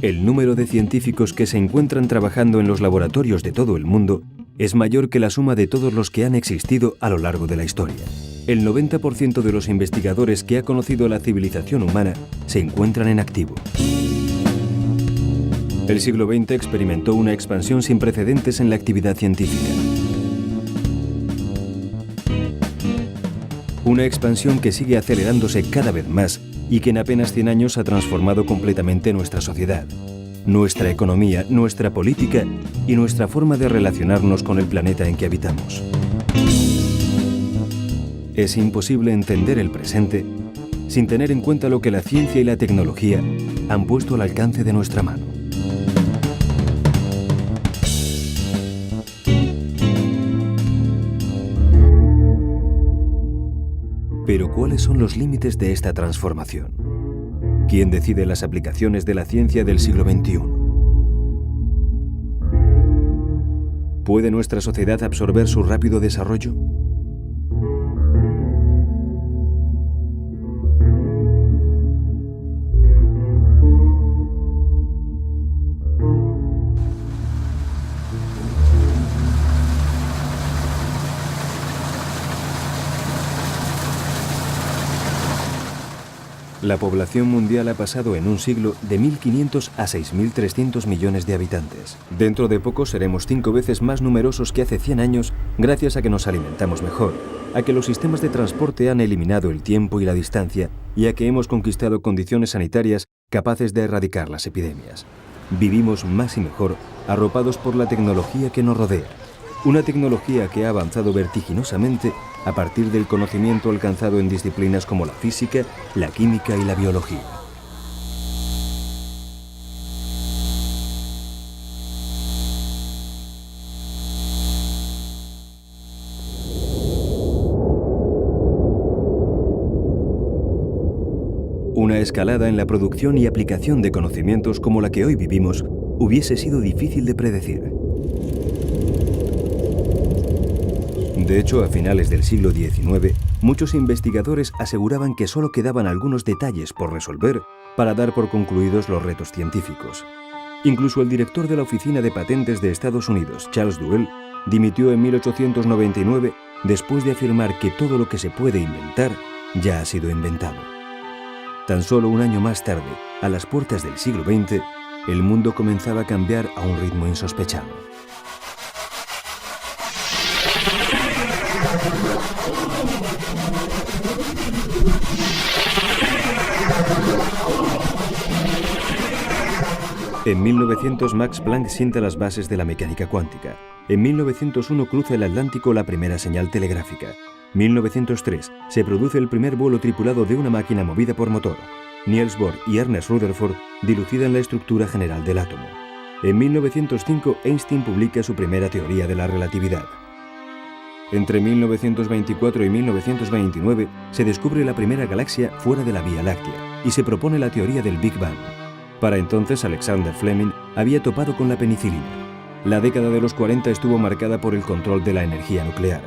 El número de científicos que se encuentran trabajando en los laboratorios de todo el mundo es mayor que la suma de todos los que han existido a lo largo de la historia. El 90% de los investigadores que ha conocido la civilización humana se encuentran en activo. El siglo XX experimentó una expansión sin precedentes en la actividad científica. Una expansión que sigue acelerándose cada vez más y que en apenas 100 años ha transformado completamente nuestra sociedad, nuestra economía, nuestra política y nuestra forma de relacionarnos con el planeta en que habitamos. Es imposible entender el presente sin tener en cuenta lo que la ciencia y la tecnología han puesto al alcance de nuestra mano. Pero ¿cuáles son los límites de esta transformación? ¿Quién decide las aplicaciones de la ciencia del siglo XXI? ¿Puede nuestra sociedad absorber su rápido desarrollo? La población mundial ha pasado en un siglo de 1.500 a 6.300 millones de habitantes. Dentro de poco seremos 5 veces más numerosos que hace 100 años gracias a que nos alimentamos mejor, a que los sistemas de transporte han eliminado el tiempo y la distancia y a que hemos conquistado condiciones sanitarias capaces de erradicar las epidemias. Vivimos más y mejor arropados por la tecnología que nos rodea. Una tecnología que ha avanzado vertiginosamente a partir del conocimiento alcanzado en disciplinas como la física, la química y la biología. Una escalada en la producción y aplicación de conocimientos como la que hoy vivimos hubiese sido difícil de predecir. De hecho, a finales del siglo XIX, muchos investigadores aseguraban que solo quedaban algunos detalles por resolver para dar por concluidos los retos científicos. Incluso el director de la Oficina de Patentes de Estados Unidos, Charles Duell, dimitió en 1899 después de afirmar que todo lo que se puede inventar ya ha sido inventado. Tan solo un año más tarde, a las puertas del siglo XX, el mundo comenzaba a cambiar a un ritmo insospechado. En 1900 Max Planck sienta las bases de la mecánica cuántica. En 1901 cruza el Atlántico la primera señal telegráfica. 1903 se produce el primer vuelo tripulado de una máquina movida por motor. Niels Bohr y Ernest Rutherford dilucidan la estructura general del átomo. En 1905 Einstein publica su primera teoría de la relatividad. Entre 1924 y 1929 se descubre la primera galaxia fuera de la Vía Láctea y se propone la teoría del Big Bang. Para entonces Alexander Fleming había topado con la penicilina. La década de los 40 estuvo marcada por el control de la energía nuclear.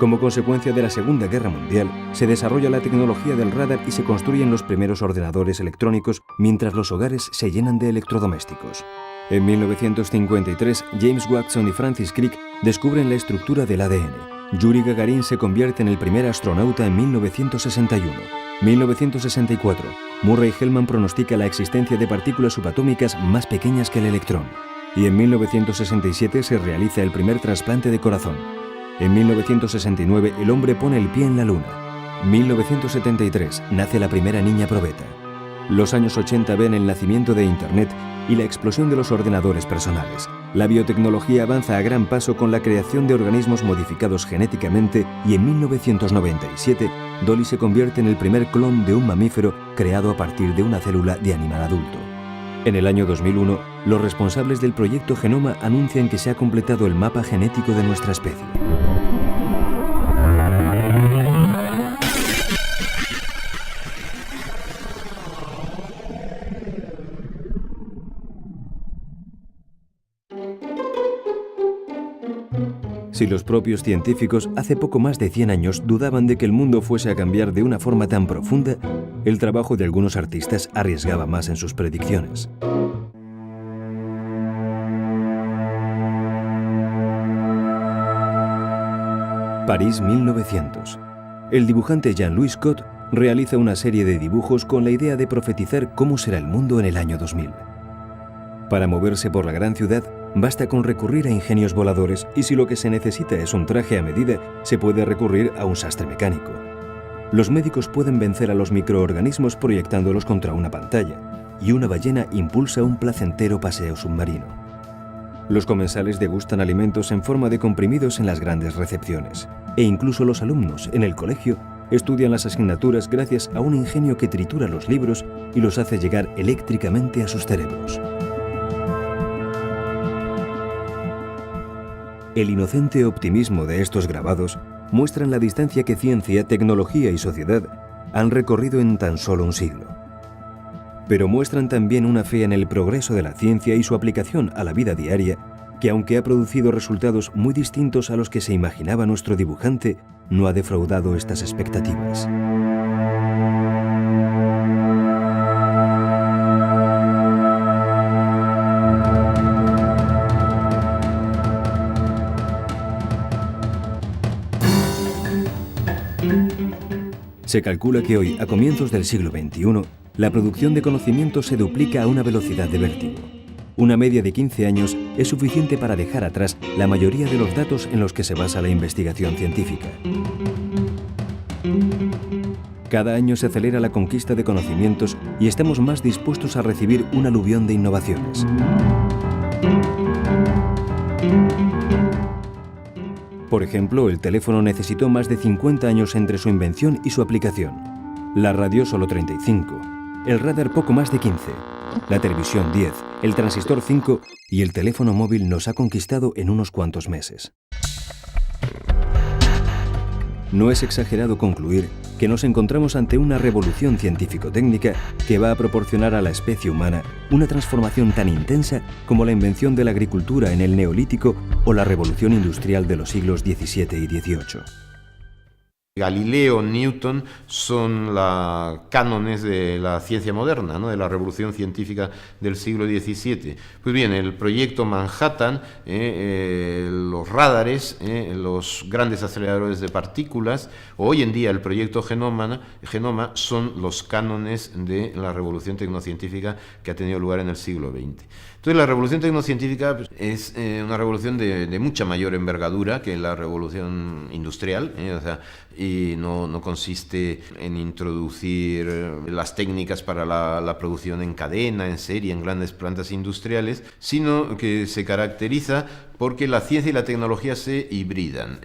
Como consecuencia de la Segunda Guerra Mundial, se desarrolla la tecnología del radar y se construyen los primeros ordenadores electrónicos, mientras los hogares se llenan de electrodomésticos. En 1953, James Watson y Francis Crick descubren la estructura del ADN. Yuri Gagarin se convierte en el primer astronauta en 1961. 1964, Murray Gell-Mann pronostica la existencia de partículas subatómicas más pequeñas que el electrón. Y en 1967 se realiza el primer trasplante de corazón. En 1969 el hombre pone el pie en la luna. 1973 nace la primera niña probeta. Los años 80 ven el nacimiento de Internet y la explosión de los ordenadores personales. La biotecnología avanza a gran paso con la creación de organismos modificados genéticamente y en 1997 Dolly se convierte en el primer clon de un mamífero creado a partir de una célula de animal adulto. En el año 2001, los responsables del proyecto Genoma anuncian que se ha completado el mapa genético de nuestra especie. Si los propios científicos hace poco más de 100 años dudaban de que el mundo fuese a cambiar de una forma tan profunda, el trabajo de algunos artistas arriesgaba más en sus predicciones. París 1900. El dibujante Jean-Louis Scott realiza una serie de dibujos con la idea de profetizar cómo será el mundo en el año 2000. Para moverse por la gran ciudad, basta con recurrir a ingenios voladores y si lo que se necesita es un traje a medida, se puede recurrir a un sastre mecánico. Los médicos pueden vencer a los microorganismos proyectándolos contra una pantalla y una ballena impulsa un placentero paseo submarino. Los comensales degustan alimentos en forma de comprimidos en las grandes recepciones e incluso los alumnos en el colegio estudian las asignaturas gracias a un ingenio que tritura los libros y los hace llegar eléctricamente a sus cerebros. El inocente optimismo de estos grabados muestran la distancia que ciencia, tecnología y sociedad han recorrido en tan solo un siglo. Pero muestran también una fe en el progreso de la ciencia y su aplicación a la vida diaria, que aunque ha producido resultados muy distintos a los que se imaginaba nuestro dibujante, no ha defraudado estas expectativas. Se calcula que hoy, a comienzos del siglo XXI, la producción de conocimiento se duplica a una velocidad de vértigo. Una media de 15 años es suficiente para dejar atrás la mayoría de los datos en los que se basa la investigación científica. Cada año se acelera la conquista de conocimientos y estamos más dispuestos a recibir un aluvión de innovaciones. Por ejemplo, el teléfono necesitó más de 50 años entre su invención y su aplicación. La radio solo 35, el radar poco más de 15, la televisión 10, el transistor 5 y el teléfono móvil nos ha conquistado en unos cuantos meses. No es exagerado concluir que nos encontramos ante una revolución científico-técnica que va a proporcionar a la especie humana una transformación tan intensa como la invención de la agricultura en el Neolítico o la revolución industrial de los siglos XVII y XVIII. Galileo, Newton son cánones de la ciencia moderna, ¿no? De la revolución científica del siglo XVII. Pues bien, el proyecto Manhattan, los radares, los grandes aceleradores de partículas, o hoy en día el proyecto Genoma son los cánones de la revolución tecnocientífica que ha tenido lugar en el siglo XX. Entonces la revolución tecnocientífica es una revolución de mucha mayor envergadura que la revolución industrial, y no consiste en introducir las técnicas para la producción en cadena, en serie, en grandes plantas industriales, sino que se caracteriza porque la ciencia y la tecnología se hibridan.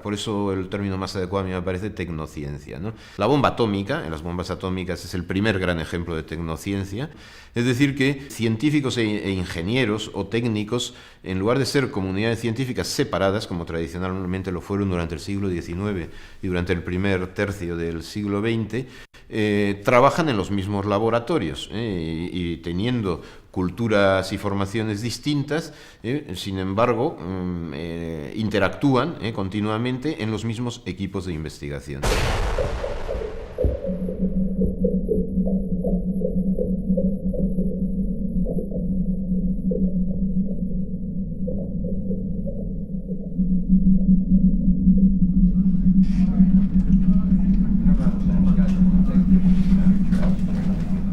Por eso el término más adecuado a mí me parece tecnociencia, ¿no? La bomba atómica, en las bombas atómicas, es el primer gran ejemplo de tecnociencia. Es decir, que científicos e ingenieros o técnicos, en lugar de ser comunidades científicas separadas, como tradicionalmente lo fueron durante el siglo XIX y durante el primer tercio del siglo XX, trabajan en los mismos laboratorios y teniendo culturas y formaciones distintas, sin embargo, interactúan continuamente en los mismos equipos de investigación.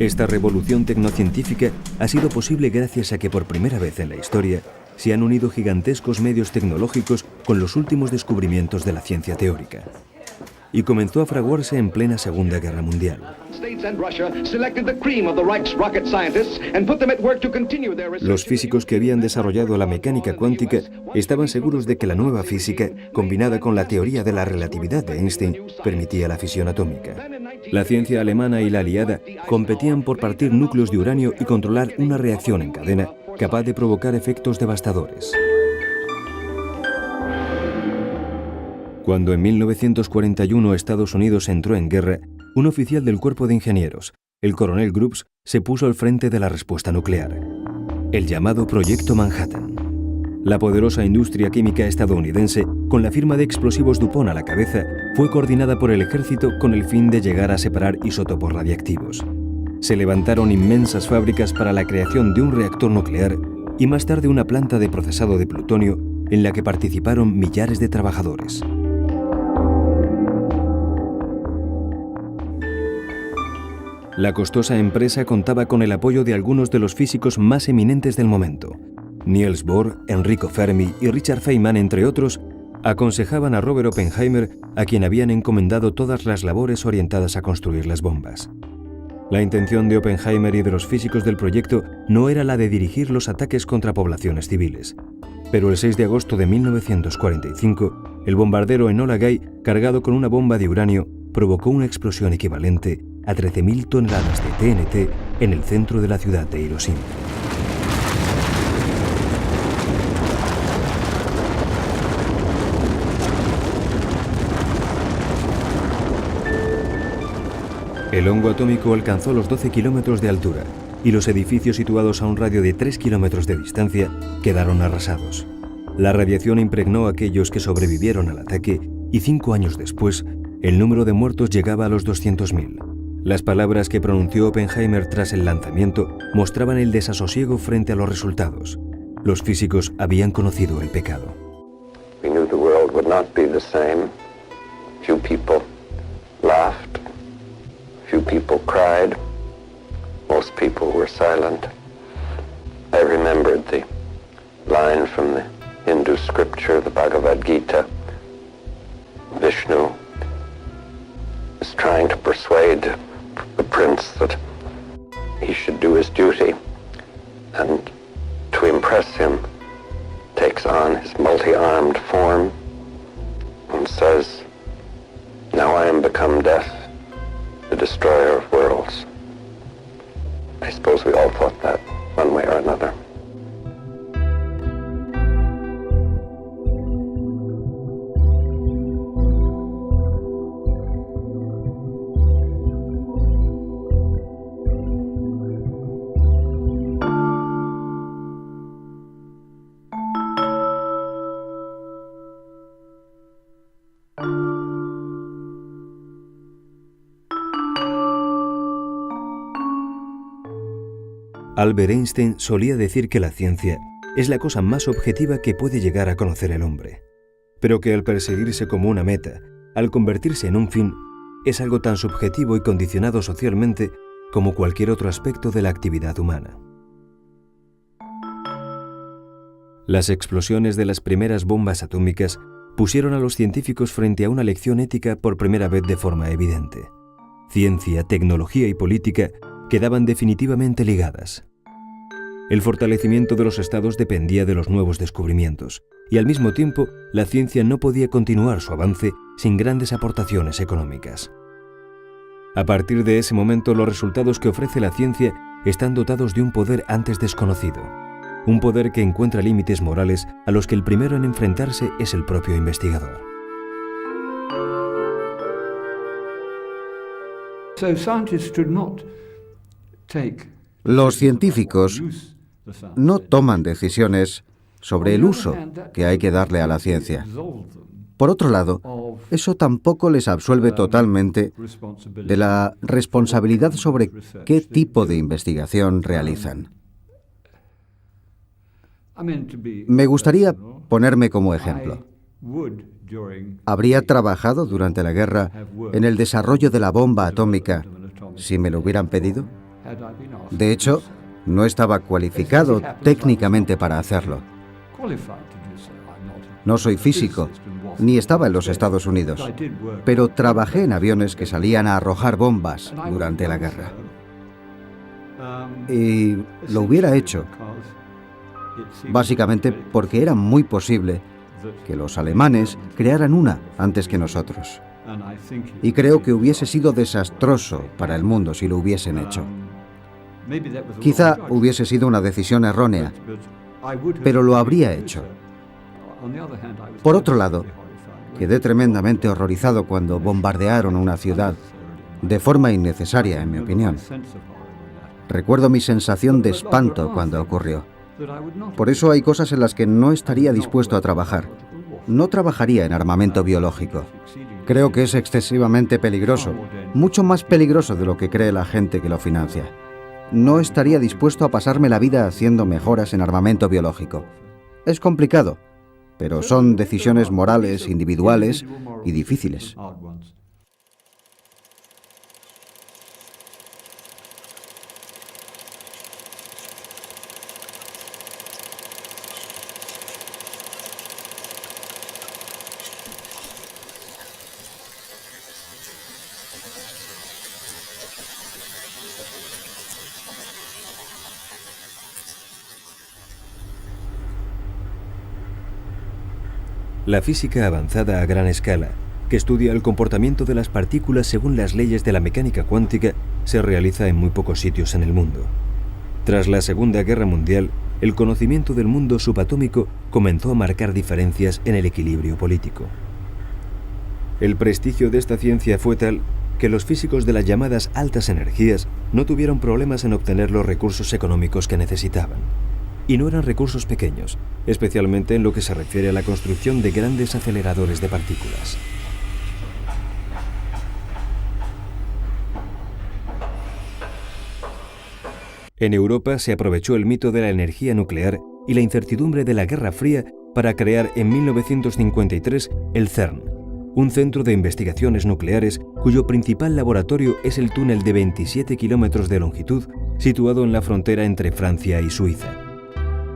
Esta revolución tecnocientífica ha sido posible gracias a que por primera vez en la historia se han unido gigantescos medios tecnológicos con los últimos descubrimientos de la ciencia teórica. Y comenzó a fraguarse en plena Segunda Guerra Mundial. Los físicos que habían desarrollado la mecánica cuántica estaban seguros de que la nueva física, combinada con la teoría de la relatividad de Einstein, permitía la fisión atómica. La ciencia alemana y la aliada competían por partir núcleos de uranio y controlar una reacción en cadena capaz de provocar efectos devastadores. Cuando en 1941 Estados Unidos entró en guerra, un oficial del Cuerpo de Ingenieros, el coronel Grubbs, se puso al frente de la respuesta nuclear, el llamado Proyecto Manhattan. La poderosa industria química estadounidense, con la firma de explosivos DuPont a la cabeza, fue coordinada por el ejército con el fin de llegar a separar isótopos radiactivos. Se levantaron inmensas fábricas para la creación de un reactor nuclear y más tarde una planta de procesado de plutonio en la que participaron millares de trabajadores. La costosa empresa contaba con el apoyo de algunos de los físicos más eminentes del momento. Niels Bohr, Enrico Fermi y Richard Feynman, entre otros, aconsejaban a Robert Oppenheimer, a quien habían encomendado todas las labores orientadas a construir las bombas. La intención de Oppenheimer y de los físicos del proyecto no era la de dirigir los ataques contra poblaciones civiles. Pero el 6 de agosto de 1945, el bombardero Enola Gay, cargado con una bomba de uranio, provocó una explosión equivalente a 13.000 toneladas de TNT en el centro de la ciudad de Hiroshima. El hongo atómico alcanzó los 12 kilómetros de altura y los edificios situados a un radio de 3 kilómetros de distancia quedaron arrasados. La radiación impregnó a aquellos que sobrevivieron al ataque y 5 años después, el número de muertos llegaba a los 200.000. Las palabras que pronunció Oppenheimer tras el lanzamiento mostraban el desasosiego frente a los resultados. Los físicos habían conocido el pecado. We knew the world would not be the same. Few people laughed. Few people cried. Most people were silent. I remembered the line from the Hindu scripture, the Bhagavad Gita. Vishnu is trying to persuade the prince that he should do his duty, and to impress him takes on his multi-armed form and says, "Now I am become death, the destroyer of worlds." I suppose we all thought that one way or another. Albert Einstein solía decir que la ciencia es la cosa más objetiva que puede llegar a conocer el hombre, pero que al perseguirse como una meta, al convertirse en un fin, es algo tan subjetivo y condicionado socialmente como cualquier otro aspecto de la actividad humana. Las explosiones de las primeras bombas atómicas pusieron a los científicos frente a una lección ética por primera vez de forma evidente. Ciencia, tecnología y política quedaban definitivamente ligadas. El fortalecimiento de los estados dependía de los nuevos descubrimientos, y al mismo tiempo la ciencia no podía continuar su avance sin grandes aportaciones económicas. A partir de ese momento, los resultados que ofrece la ciencia están dotados de un poder antes desconocido, un poder que encuentra límites morales a los que el primero en enfrentarse es el propio investigador. So scientists should not take Los científicos no toman decisiones sobre el uso que hay que darle a la ciencia. Por otro lado, eso tampoco les absuelve totalmente de la responsabilidad sobre qué tipo de investigación realizan. Me gustaría ponerme como ejemplo. Habría trabajado durante la guerra en el desarrollo de la bomba atómica si me lo hubieran pedido. De hecho, no estaba cualificado técnicamente para hacerlo. No soy físico, ni estaba en los Estados Unidos, pero trabajé en aviones que salían a arrojar bombas durante la guerra. Y lo hubiera hecho, básicamente porque era muy posible que los alemanes crearan una antes que nosotros. Y creo que hubiese sido desastroso para el mundo si lo hubiesen hecho. Quizá hubiese sido una decisión errónea, pero lo habría hecho. Por otro lado, quedé tremendamente horrorizado cuando bombardearon una ciudad, de forma innecesaria, en mi opinión. Recuerdo mi sensación de espanto cuando ocurrió. Por eso hay cosas en las que no estaría dispuesto a trabajar. No trabajaría en armamento biológico. Creo que es excesivamente peligroso, mucho más peligroso de lo que cree la gente que lo financia. No estaría dispuesto a pasarme la vida haciendo mejoras en armamento biológico. Es complicado, pero son decisiones morales, individuales y difíciles. La física avanzada a gran escala, que estudia el comportamiento de las partículas según las leyes de la mecánica cuántica, se realiza en muy pocos sitios en el mundo. Tras la Segunda Guerra Mundial, el conocimiento del mundo subatómico comenzó a marcar diferencias en el equilibrio político. El prestigio de esta ciencia fue tal que los físicos de las llamadas altas energías no tuvieron problemas en obtener los recursos económicos que necesitaban. Y no eran recursos pequeños, especialmente en lo que se refiere a la construcción de grandes aceleradores de partículas. En Europa se aprovechó el mito de la energía nuclear y la incertidumbre de la Guerra Fría para crear en 1953 el CERN, un centro de investigaciones nucleares cuyo principal laboratorio es el túnel de 27 kilómetros de longitud situado en la frontera entre Francia y Suiza.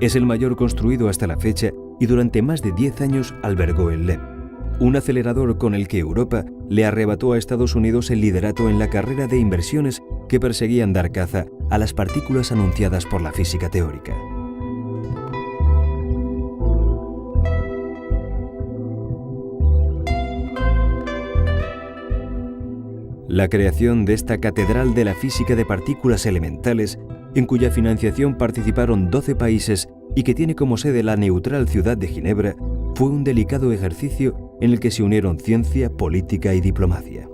Es el mayor construido hasta la fecha y durante más de 10 años albergó el LEP, un acelerador con el que Europa le arrebató a Estados Unidos el liderato en la carrera de inversiones que perseguían dar caza a las partículas anunciadas por la física teórica. La creación de esta catedral de la física de partículas elementales, en cuya financiación participaron 12 países y que tiene como sede la neutral ciudad de Ginebra, fue un delicado ejercicio en el que se unieron ciencia, política y diplomacia.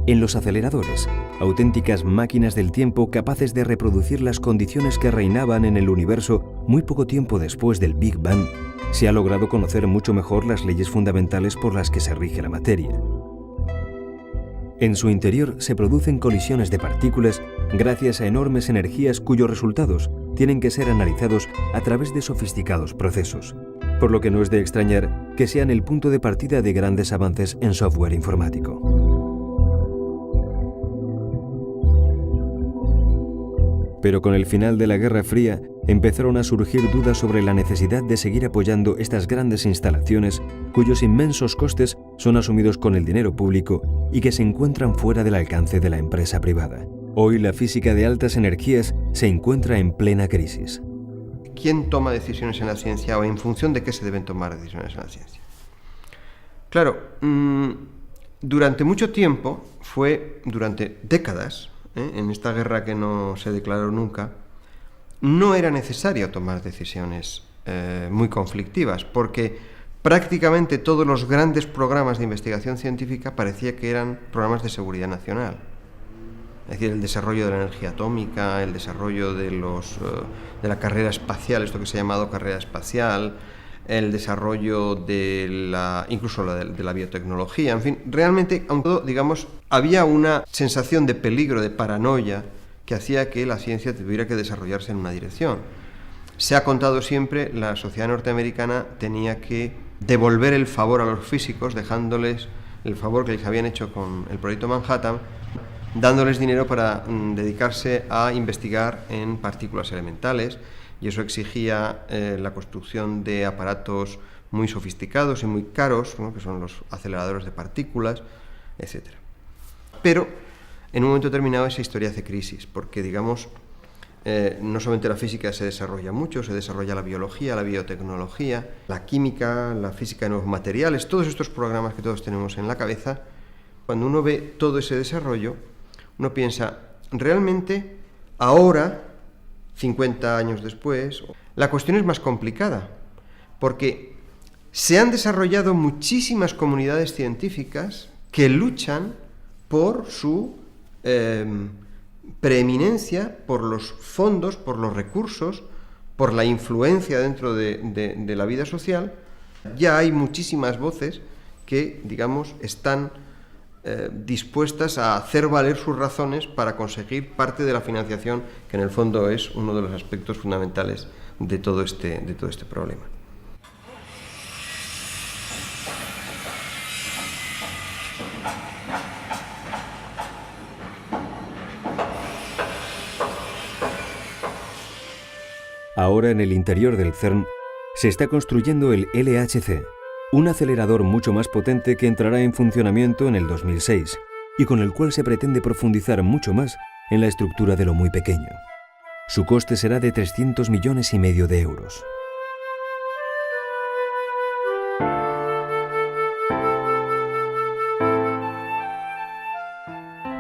En los aceleradores, auténticas máquinas del tiempo capaces de reproducir las condiciones que reinaban en el universo muy poco tiempo después del Big Bang, se ha logrado conocer mucho mejor las leyes fundamentales por las que se rige la materia. En su interior se producen colisiones de partículas gracias a enormes energías cuyos resultados tienen que ser analizados a través de sofisticados procesos, por lo que no es de extrañar que sean el punto de partida de grandes avances en software informático. Pero con el final de la Guerra Fría empezaron a surgir dudas sobre la necesidad de seguir apoyando estas grandes instalaciones cuyos inmensos costes son asumidos con el dinero público y que se encuentran fuera del alcance de la empresa privada. Hoy la física de altas energías se encuentra en plena crisis. ¿Quién toma decisiones en la ciencia o en función de qué se deben tomar decisiones en la ciencia? Claro, durante mucho tiempo, durante décadas, en esta guerra que no se declaró nunca, no era necesario tomar decisiones muy conflictivas, porque prácticamente todos los grandes programas de investigación científica parecía que eran programas de seguridad nacional. Es decir, el desarrollo de la energía atómica, el desarrollo de la carrera espacial, esto que se ha llamado carrera espacial, el desarrollo incluso de la biotecnología, en fin, realmente, aunque todo, digamos, había una sensación de peligro, de paranoia, que hacía que la ciencia tuviera que desarrollarse en una dirección. Se ha contado siempre, la sociedad norteamericana tenía que devolver el favor a los físicos, dejándoles el favor que les habían hecho con el proyecto Manhattan, dándoles dinero para dedicarse a investigar en partículas elementales, y eso exigía la construcción de aparatos muy sofisticados y muy caros, ¿no?, que son los aceleradores de partículas, etc. Pero en un momento determinado esa historia hace crisis, porque, digamos, no solamente la física se desarrolla mucho, se desarrolla la biología, la biotecnología, la química, la física de nuevos materiales, todos estos programas que todos tenemos en la cabeza. Cuando uno ve todo ese desarrollo, uno piensa, realmente ahora, 50 años después, la cuestión es más complicada, porque se han desarrollado muchísimas comunidades científicas que luchan por su preeminencia, por los fondos, por los recursos, por la influencia dentro de la vida social. Ya hay muchísimas voces que, digamos, están dispuestas a hacer valer sus razones para conseguir parte de la financiación, que en el fondo es uno de los aspectos fundamentales de todo este problema. Ahora, en el interior del CERN, se está construyendo el LHC, un acelerador mucho más potente que entrará en funcionamiento en el 2006 y con el cual se pretende profundizar mucho más en la estructura de lo muy pequeño. Su coste será de 300,5 millones de euros.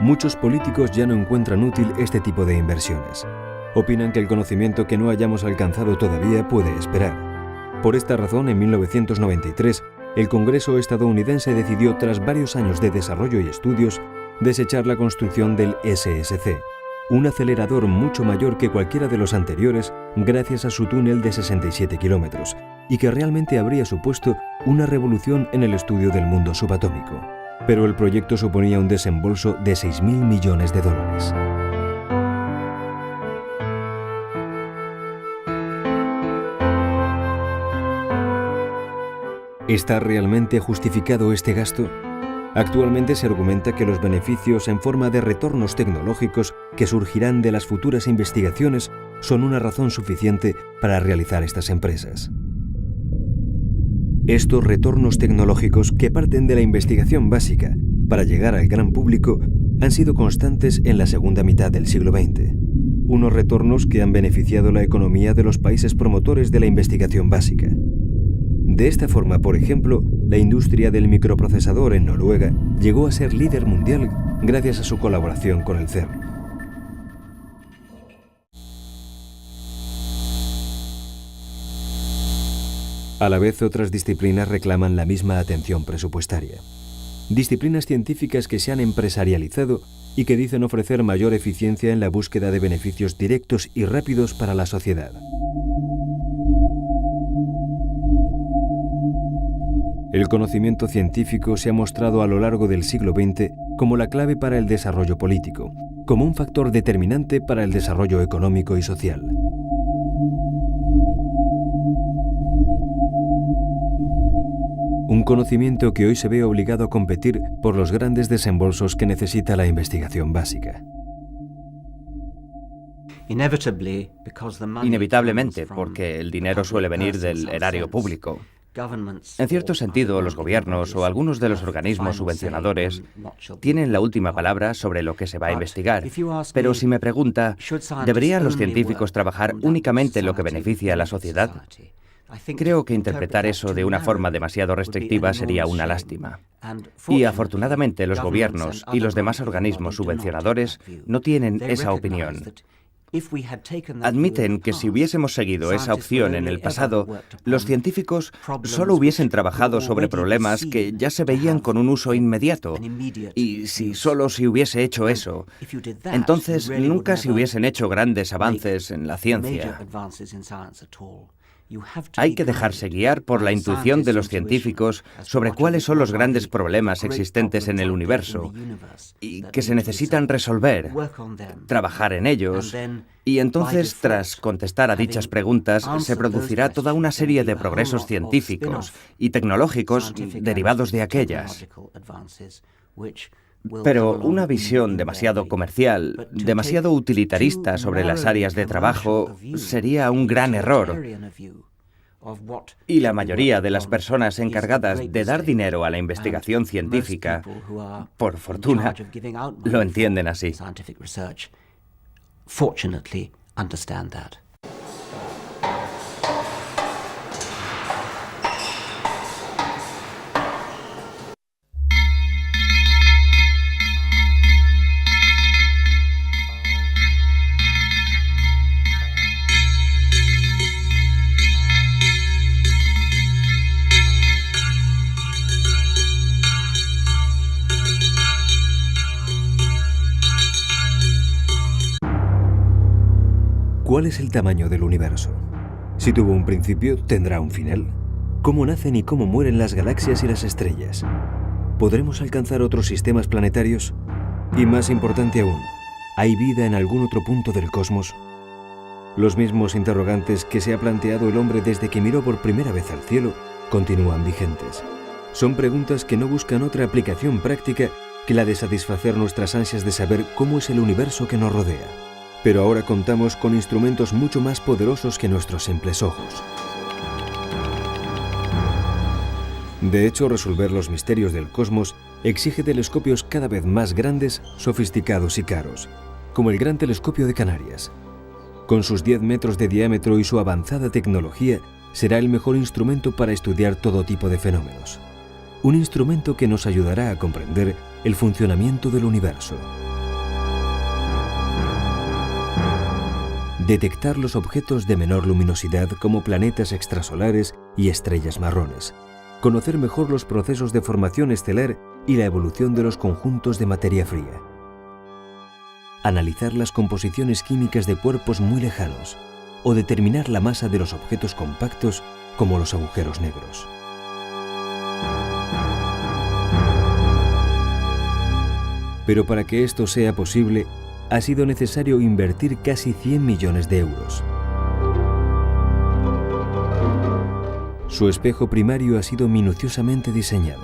Muchos políticos ya no encuentran útil este tipo de inversiones. Opinan que el conocimiento que no hayamos alcanzado todavía puede esperar. Por esta razón, en 1993, el Congreso estadounidense decidió, tras varios años de desarrollo y estudios, desechar la construcción del SSC, un acelerador mucho mayor que cualquiera de los anteriores gracias a su túnel de 67 kilómetros, y que realmente habría supuesto una revolución en el estudio del mundo subatómico. Pero el proyecto suponía un desembolso de 6.000 millones de dólares. ¿Está realmente justificado este gasto? Actualmente se argumenta que los beneficios en forma de retornos tecnológicos que surgirán de las futuras investigaciones son una razón suficiente para realizar estas empresas. Estos retornos tecnológicos, que parten de la investigación básica para llegar al gran público, han sido constantes en la segunda mitad del siglo XX. Unos retornos que han beneficiado la economía de los países promotores de la investigación básica. De esta forma, por ejemplo, la industria del microprocesador en Noruega llegó a ser líder mundial gracias a su colaboración con el CERN. A la vez, otras disciplinas reclaman la misma atención presupuestaria. Disciplinas científicas que se han empresarializado y que dicen ofrecer mayor eficiencia en la búsqueda de beneficios directos y rápidos para la sociedad. El conocimiento científico se ha mostrado a lo largo del siglo XX como la clave para el desarrollo político, como un factor determinante para el desarrollo económico y social. Un conocimiento que hoy se ve obligado a competir por los grandes desembolsos que necesita la investigación básica. Inevitablemente, porque el dinero suele venir del erario público. En cierto sentido, los gobiernos o algunos de los organismos subvencionadores tienen la última palabra sobre lo que se va a investigar. Pero si me pregunta, ¿deberían los científicos trabajar únicamente en lo que beneficia a la sociedad? Creo que interpretar eso de una forma demasiado restrictiva sería una lástima. Y afortunadamente los gobiernos y los demás organismos subvencionadores no tienen esa opinión. Admiten que si hubiésemos seguido esa opción en el pasado, los científicos solo hubiesen trabajado sobre problemas que ya se veían con un uso inmediato. Y si solo se hubiese hecho eso, entonces nunca se hubiesen hecho grandes avances en la ciencia. Hay que dejarse guiar por la intuición de los científicos sobre cuáles son los grandes problemas existentes en el universo y que se necesitan resolver, trabajar en ellos, y entonces, tras contestar a dichas preguntas, se producirá toda una serie de progresos científicos y tecnológicos derivados de aquellas. Pero una visión demasiado comercial, demasiado utilitarista sobre las áreas de trabajo sería un gran error. Y la mayoría de las personas encargadas de dar dinero a la investigación científica, por fortuna, lo entienden así. ¿Cuál es el tamaño del universo? Si tuvo un principio, ¿tendrá un final? ¿Cómo nacen y cómo mueren las galaxias y las estrellas? ¿Podremos alcanzar otros sistemas planetarios? Y más importante aún, ¿hay vida en algún otro punto del cosmos? Los mismos interrogantes que se ha planteado el hombre desde que miró por primera vez al cielo continúan vigentes. Son preguntas que no buscan otra aplicación práctica que la de satisfacer nuestras ansias de saber cómo es el universo que nos rodea. Pero ahora contamos con instrumentos mucho más poderosos que nuestros simples ojos. De hecho, resolver los misterios del cosmos exige telescopios cada vez más grandes, sofisticados y caros, como el Gran Telescopio de Canarias. Con sus 10 metros de diámetro y su avanzada tecnología, será el mejor instrumento para estudiar todo tipo de fenómenos. Un instrumento que nos ayudará a comprender el funcionamiento del universo. Detectar los objetos de menor luminosidad como planetas extrasolares y estrellas marrones. Conocer mejor los procesos de formación estelar y la evolución de los conjuntos de materia fría. Analizar las composiciones químicas de cuerpos muy lejanos o determinar la masa de los objetos compactos como los agujeros negros. Pero para que esto sea posible, ha sido necesario invertir casi 100 millones de euros. Su espejo primario ha sido minuciosamente diseñado.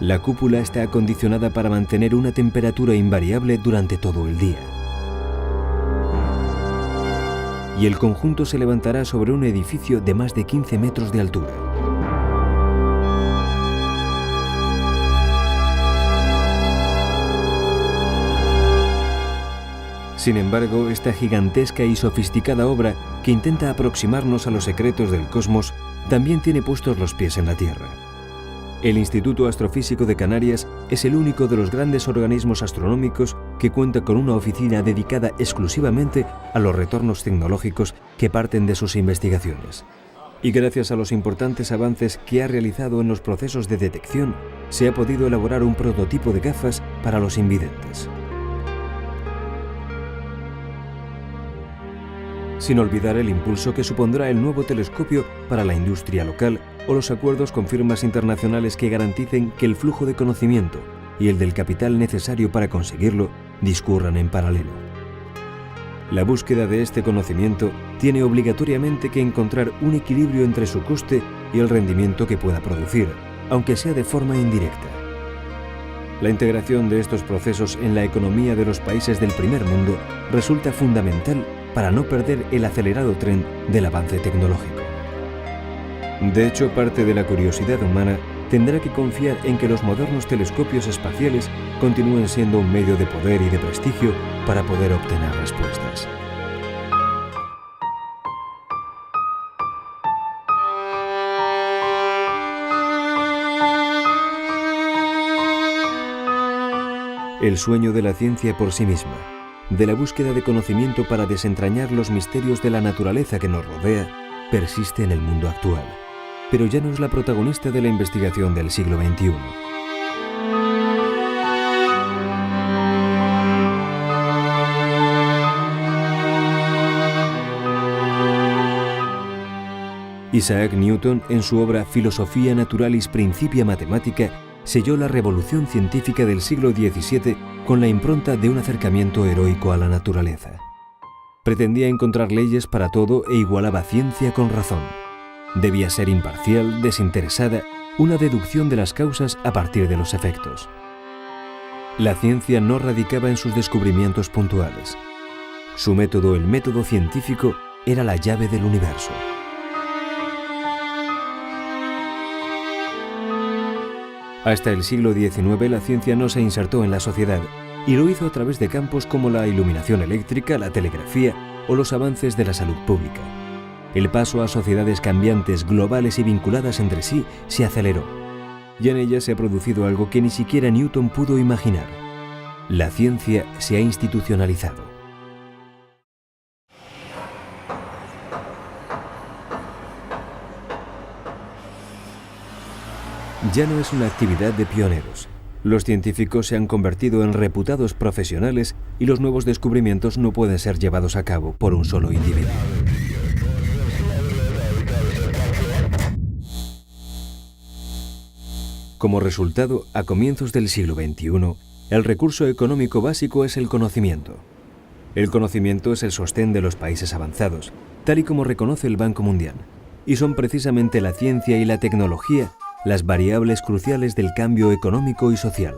La cúpula está acondicionada para mantener una temperatura invariable durante todo el día. Y el conjunto se levantará sobre un edificio de más de 15 metros de altura. Sin embargo, esta gigantesca y sofisticada obra, que intenta aproximarnos a los secretos del cosmos, también tiene puestos los pies en la Tierra. El Instituto Astrofísico de Canarias es el único de los grandes organismos astronómicos que cuenta con una oficina dedicada exclusivamente a los retornos tecnológicos que parten de sus investigaciones. Y gracias a los importantes avances que ha realizado en los procesos de detección, se ha podido elaborar un prototipo de gafas para los invidentes. Sin olvidar el impulso que supondrá el nuevo telescopio para la industria local o los acuerdos con firmas internacionales que garanticen que el flujo de conocimiento y el del capital necesario para conseguirlo discurran en paralelo. La búsqueda de este conocimiento tiene obligatoriamente que encontrar un equilibrio entre su coste y el rendimiento que pueda producir, aunque sea de forma indirecta. La integración de estos procesos en la economía de los países del primer mundo resulta fundamental para no perder el acelerado tren del avance tecnológico. De hecho, parte de la curiosidad humana tendrá que confiar en que los modernos telescopios espaciales continúen siendo un medio de poder y de prestigio para poder obtener respuestas. El sueño de la ciencia por sí misma, de la búsqueda de conocimiento para desentrañar los misterios de la naturaleza que nos rodea, persiste en el mundo actual, pero ya no es la protagonista de la investigación del siglo XXI. Isaac Newton, en su obra Philosophia Naturalis Principia Mathematica, selló la revolución científica del siglo XVII con la impronta de un acercamiento heroico a la naturaleza. Pretendía encontrar leyes para todo e igualaba ciencia con razón. Debía ser imparcial, desinteresada, una deducción de las causas a partir de los efectos. La ciencia no radicaba en sus descubrimientos puntuales. Su método, el método científico, era la llave del universo. Hasta el siglo XIX la ciencia no se insertó en la sociedad y lo hizo a través de campos como la iluminación eléctrica, la telegrafía o los avances de la salud pública. El paso a sociedades cambiantes, globales y vinculadas entre sí se aceleró, y en ellas se ha producido algo que ni siquiera Newton pudo imaginar. La ciencia se ha institucionalizado. Ya no es una actividad de pioneros. Los científicos se han convertido en reputados profesionales y los nuevos descubrimientos no pueden ser llevados a cabo por un solo individuo. Como resultado, a comienzos del siglo XXI, el recurso económico básico es el conocimiento. El conocimiento es el sostén de los países avanzados, tal y como reconoce el Banco Mundial, y son precisamente la ciencia y la tecnología las variables cruciales del cambio económico y social.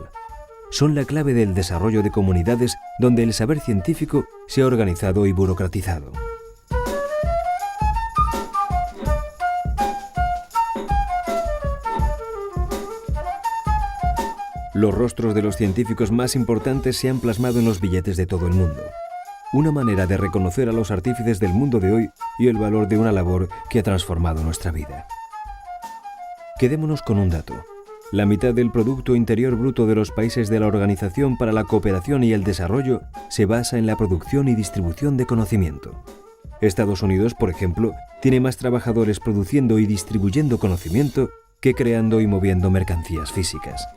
Son la clave del desarrollo de comunidades donde el saber científico se ha organizado y burocratizado. Los rostros de los científicos más importantes se han plasmado en los billetes de todo el mundo. Una manera de reconocer a los artífices del mundo de hoy y el valor de una labor que ha transformado nuestra vida. Quedémonos con un dato. La mitad del Producto Interior Bruto de los países de la Organización para la Cooperación y el Desarrollo se basa en la producción y distribución de conocimiento. Estados Unidos, por ejemplo, tiene más trabajadores produciendo y distribuyendo conocimiento que creando y moviendo mercancías físicas.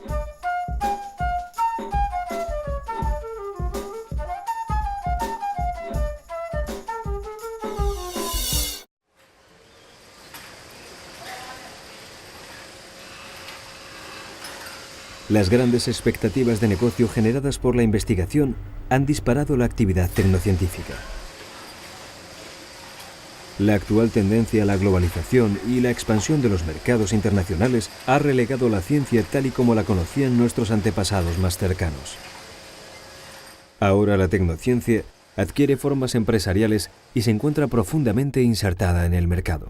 Las grandes expectativas de negocio generadas por la investigación han disparado la actividad tecnocientífica. La actual tendencia a la globalización y la expansión de los mercados internacionales ha relegado la ciencia tal y como la conocían nuestros antepasados más cercanos. Ahora la tecnociencia adquiere formas empresariales y se encuentra profundamente insertada en el mercado.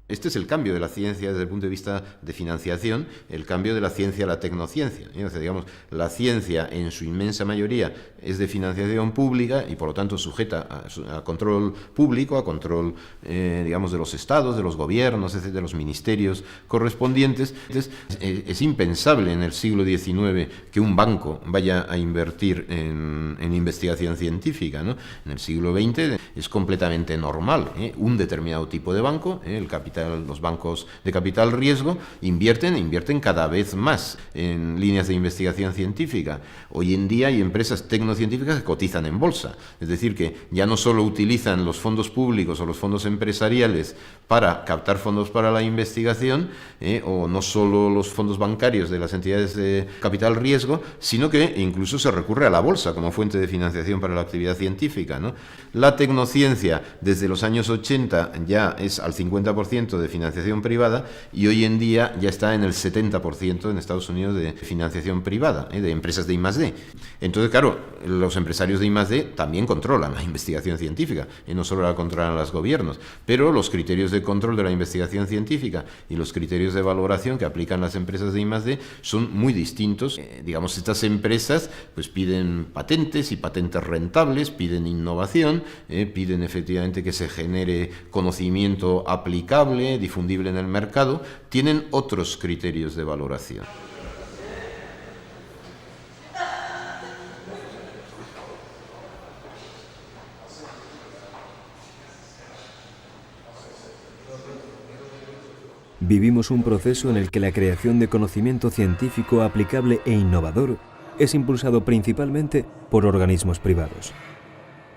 Este es el cambio de la ciencia desde el punto de vista de financiación, el cambio de la ciencia a la tecnociencia. O sea, digamos, la ciencia en su inmensa mayoría es de financiación pública y por lo tanto sujeta a control público, a control, digamos, de los estados, de los gobiernos, de los ministerios correspondientes. Entonces, es impensable en el siglo XIX que un banco vaya a invertir en investigación científica, ¿no? En el siglo XX es completamente normal, un determinado tipo de banco, el capital, los bancos de capital riesgo, invierten cada vez más en líneas de investigación científica. Hoy en día hay empresas tecnocientíficas que cotizan en bolsa, es decir, que ya no solo utilizan los fondos públicos o los fondos empresariales para captar fondos para la investigación, o no solo los fondos bancarios de las entidades de capital riesgo, sino que incluso se recurre a la bolsa como fuente de financiación para la actividad científica, ¿no? La tecnociencia desde los años 80 ya es al 50% de financiación privada y hoy en día ya está en el 70% en Estados Unidos de financiación privada, de empresas de I+D. Entonces, claro, los empresarios de I+D también controlan la investigación científica y no solo la controlan los gobiernos, pero los criterios de control de la investigación científica y los criterios de valoración que aplican las empresas de I+D son muy distintos. Digamos, estas empresas pues piden patentes y patentes rentables, piden innovación, piden efectivamente que se genere conocimiento aplicable, patentable, difundible en el mercado, tienen otros criterios de valoración. Vivimos un proceso en el que la creación de conocimiento científico aplicable e innovador es impulsado principalmente por organismos privados.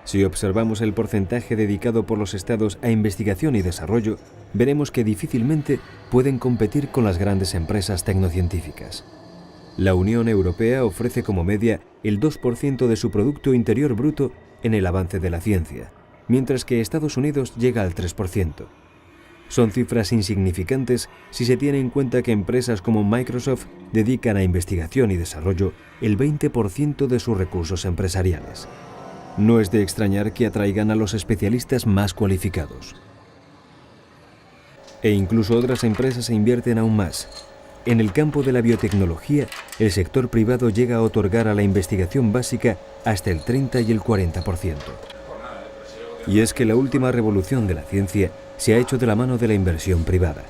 Si observamos el porcentaje dedicado por los estados a investigación y desarrollo, veremos que difícilmente pueden competir con las grandes empresas tecnocientíficas. La Unión Europea ofrece como media el 2% de su Producto Interior Bruto en el avance de la ciencia, mientras que Estados Unidos llega al 3%. Son cifras insignificantes si se tiene en cuenta que empresas como Microsoft dedican a investigación y desarrollo el 20% de sus recursos empresariales. No es de extrañar que atraigan a los especialistas más cualificados. E incluso otras empresas invierten aún más. En el campo de la biotecnología, el sector privado llega a otorgar a la investigación básica hasta el 30 y el 40%. Y es que la última revolución de la ciencia se ha hecho de la mano de la inversión privada.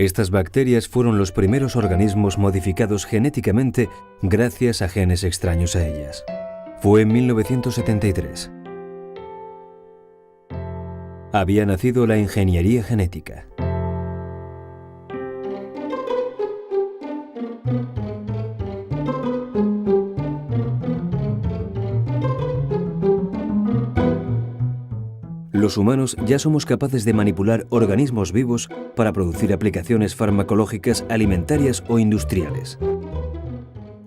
Estas bacterias fueron los primeros organismos modificados genéticamente gracias a genes extraños a ellas. Fue en 1973. Había nacido la ingeniería genética. Los humanos ya somos capaces de manipular organismos vivos para producir aplicaciones farmacológicas, alimentarias o industriales.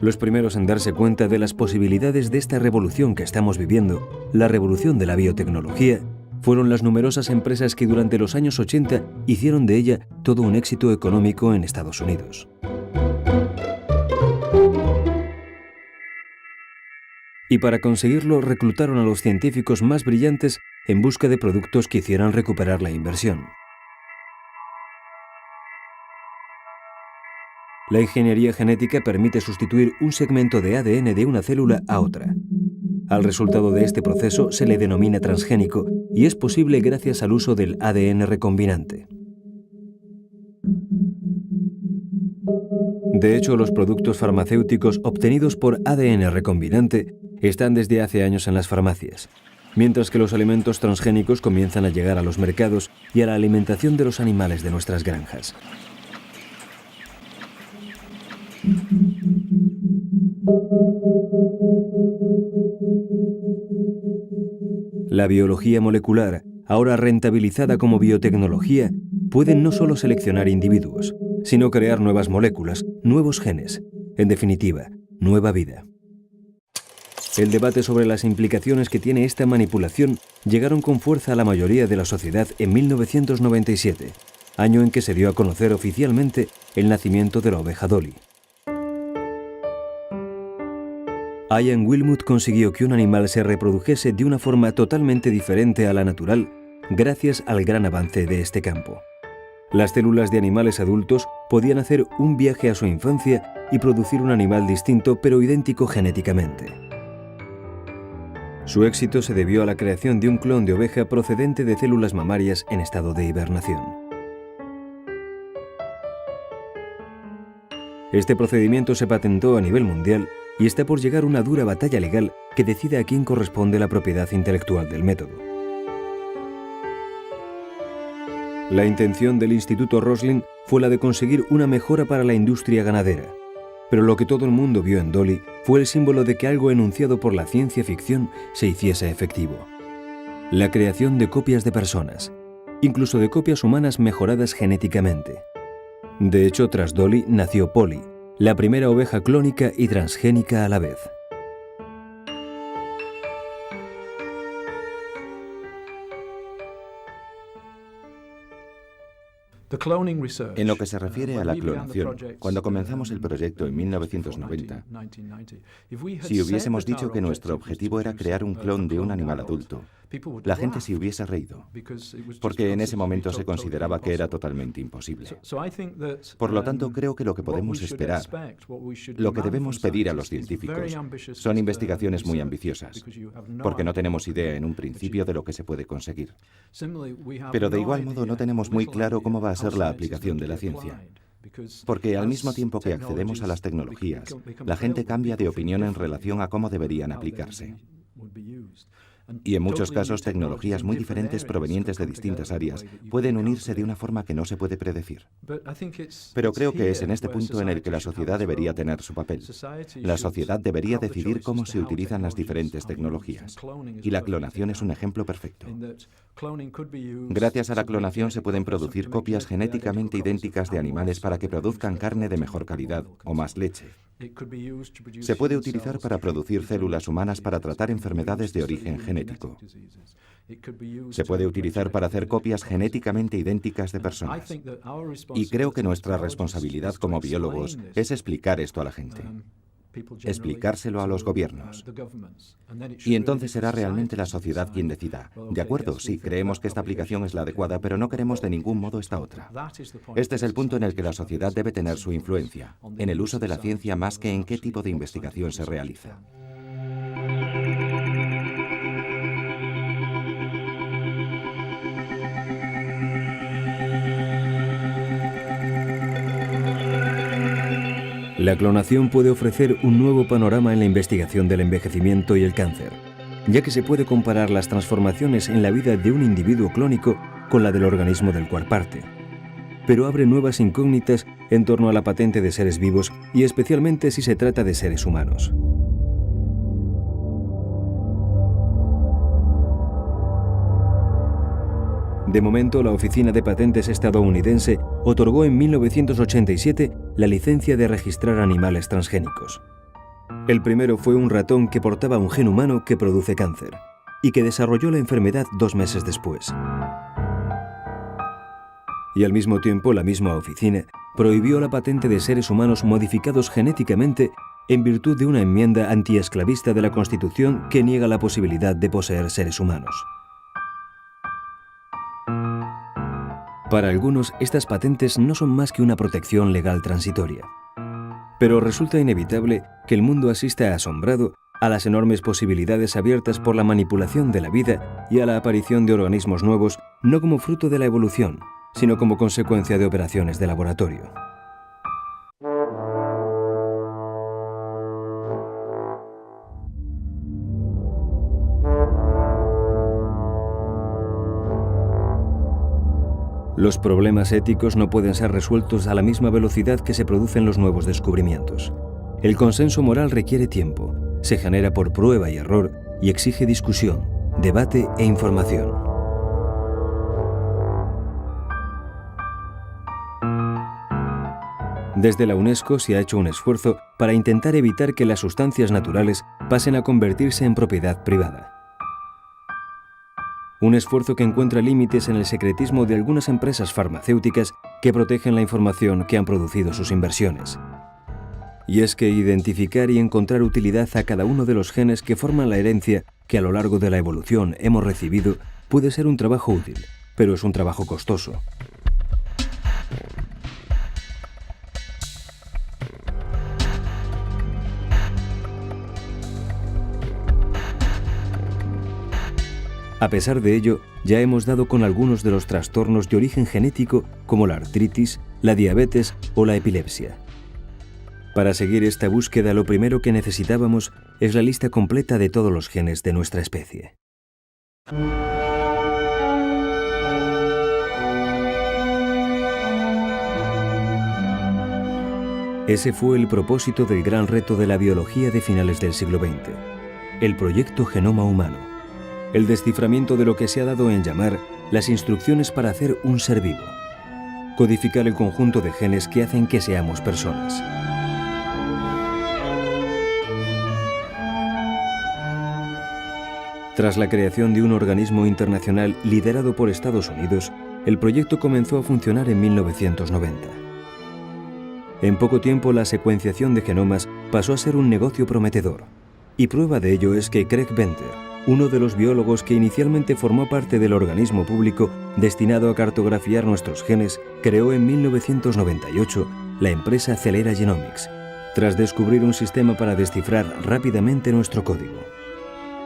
Los primeros en darse cuenta de las posibilidades de esta revolución que estamos viviendo, la revolución de la biotecnología, fueron las numerosas empresas que durante los años 80 hicieron de ella todo un éxito económico en Estados Unidos. Y para conseguirlo reclutaron a los científicos más brillantes en busca de productos que hicieran recuperar la inversión. La ingeniería genética permite sustituir un segmento de ADN de una célula a otra. Al resultado de este proceso se le denomina transgénico y es posible gracias al uso del ADN recombinante. De hecho, los productos farmacéuticos obtenidos por ADN recombinante están desde hace años en las farmacias, mientras que los alimentos transgénicos comienzan a llegar a los mercados y a la alimentación de los animales de nuestras granjas. La biología molecular, ahora rentabilizada como biotecnología, puede no solo seleccionar individuos, sino crear nuevas moléculas, nuevos genes, en definitiva, nueva vida. El debate sobre las implicaciones que tiene esta manipulación llegaron con fuerza a la mayoría de la sociedad en 1997, año en que se dio a conocer oficialmente el nacimiento de la oveja Dolly. Ian Wilmut consiguió que un animal se reprodujese de una forma totalmente diferente a la natural gracias al gran avance de este campo. Las células de animales adultos podían hacer un viaje a su infancia y producir un animal distinto pero idéntico genéticamente. Su éxito se debió a la creación de un clon de oveja procedente de células mamarias en estado de hibernación. Este procedimiento se patentó a nivel mundial y está por llegar una dura batalla legal que decide a quién corresponde la propiedad intelectual del método. La intención del Instituto Roslin fue la de conseguir una mejora para la industria ganadera, pero lo que todo el mundo vio en Dolly fue el símbolo de que algo enunciado por la ciencia ficción se hiciese efectivo. La creación de copias de personas, incluso de copias humanas mejoradas genéticamente. De hecho, tras Dolly nació Polly, la primera oveja clónica y transgénica a la vez. En lo que se refiere a la clonación, cuando comenzamos el proyecto en 1990, si hubiésemos dicho que nuestro objetivo era crear un clon de un animal adulto, la gente se hubiese reído, porque en ese momento se consideraba que era totalmente imposible. Por lo tanto, creo que lo que podemos esperar, lo que debemos pedir a los científicos, son investigaciones muy ambiciosas, porque no tenemos idea en un principio de lo que se puede conseguir. Pero de igual modo no tenemos muy claro cómo va a ser la aplicación de la ciencia. Porque al mismo tiempo que accedemos a las tecnologías, la gente cambia de opinión en relación a cómo deberían aplicarse. Y en muchos casos, tecnologías muy diferentes provenientes de distintas áreas pueden unirse de una forma que no se puede predecir. Pero creo que es en este punto en el que la sociedad debería tener su papel. La sociedad debería decidir cómo se utilizan las diferentes tecnologías. Y la clonación es un ejemplo perfecto. Gracias a la clonación se pueden producir copias genéticamente idénticas de animales para que produzcan carne de mejor calidad o más leche. Se puede utilizar para producir células humanas para tratar enfermedades de origen genético. Se puede utilizar para hacer copias genéticamente idénticas de personas. Y creo que nuestra responsabilidad como biólogos es explicar esto a la gente. Explicárselo a los gobiernos. Y entonces será realmente la sociedad quien decida. De acuerdo, sí, creemos que esta aplicación es la adecuada, pero no queremos de ningún modo esta otra. Este es el punto en el que la sociedad debe tener su influencia, en el uso de la ciencia más que en qué tipo de investigación se realiza. La clonación puede ofrecer un nuevo panorama en la investigación del envejecimiento y el cáncer, ya que se puede comparar las transformaciones en la vida de un individuo clónico con la del organismo del cual parte. Pero abre nuevas incógnitas en torno a la patente de seres vivos y especialmente si se trata de seres humanos. De momento, la Oficina de Patentes estadounidense otorgó en 1987 la licencia de registrar animales transgénicos. El primero fue un ratón que portaba un gen humano que produce cáncer y que desarrolló la enfermedad 2 meses después. Y al mismo tiempo, la misma oficina prohibió la patente de seres humanos modificados genéticamente en virtud de una enmienda antiesclavista de la Constitución que niega la posibilidad de poseer seres humanos. Para algunos, estas patentes no son más que una protección legal transitoria. Pero resulta inevitable que el mundo asista asombrado a las enormes posibilidades abiertas por la manipulación de la vida y a la aparición de organismos nuevos, no como fruto de la evolución, sino como consecuencia de operaciones de laboratorio. Los problemas éticos no pueden ser resueltos a la misma velocidad que se producen los nuevos descubrimientos. El consenso moral requiere tiempo, se genera por prueba y error y exige discusión, debate e información. Desde la UNESCO se ha hecho un esfuerzo para intentar evitar que las sustancias naturales pasen a convertirse en propiedad privada. Un esfuerzo que encuentra límites en el secretismo de algunas empresas farmacéuticas que protegen la información que han producido sus inversiones. Y es que identificar y encontrar utilidad a cada uno de los genes que forman la herencia que a lo largo de la evolución hemos recibido puede ser un trabajo útil, pero es un trabajo costoso. A pesar de ello, ya hemos dado con algunos de los trastornos de origen genético como la artritis, la diabetes o la epilepsia. Para seguir esta búsqueda, lo primero que necesitábamos es la lista completa de todos los genes de nuestra especie. Ese fue el propósito del gran reto de la biología de finales del siglo XX, el proyecto Genoma Humano. El desciframiento de lo que se ha dado en llamar las instrucciones para hacer un ser vivo. Codificar el conjunto de genes que hacen que seamos personas. Tras la creación de un organismo internacional liderado por Estados Unidos, el proyecto comenzó a funcionar en 1990. En poco tiempo, la secuenciación de genomas pasó a ser un negocio prometedor. Y prueba de ello es que Craig Venter, uno de los biólogos que inicialmente formó parte del organismo público destinado a cartografiar nuestros genes, creó en 1998 la empresa Celera Genomics, tras descubrir un sistema para descifrar rápidamente nuestro código.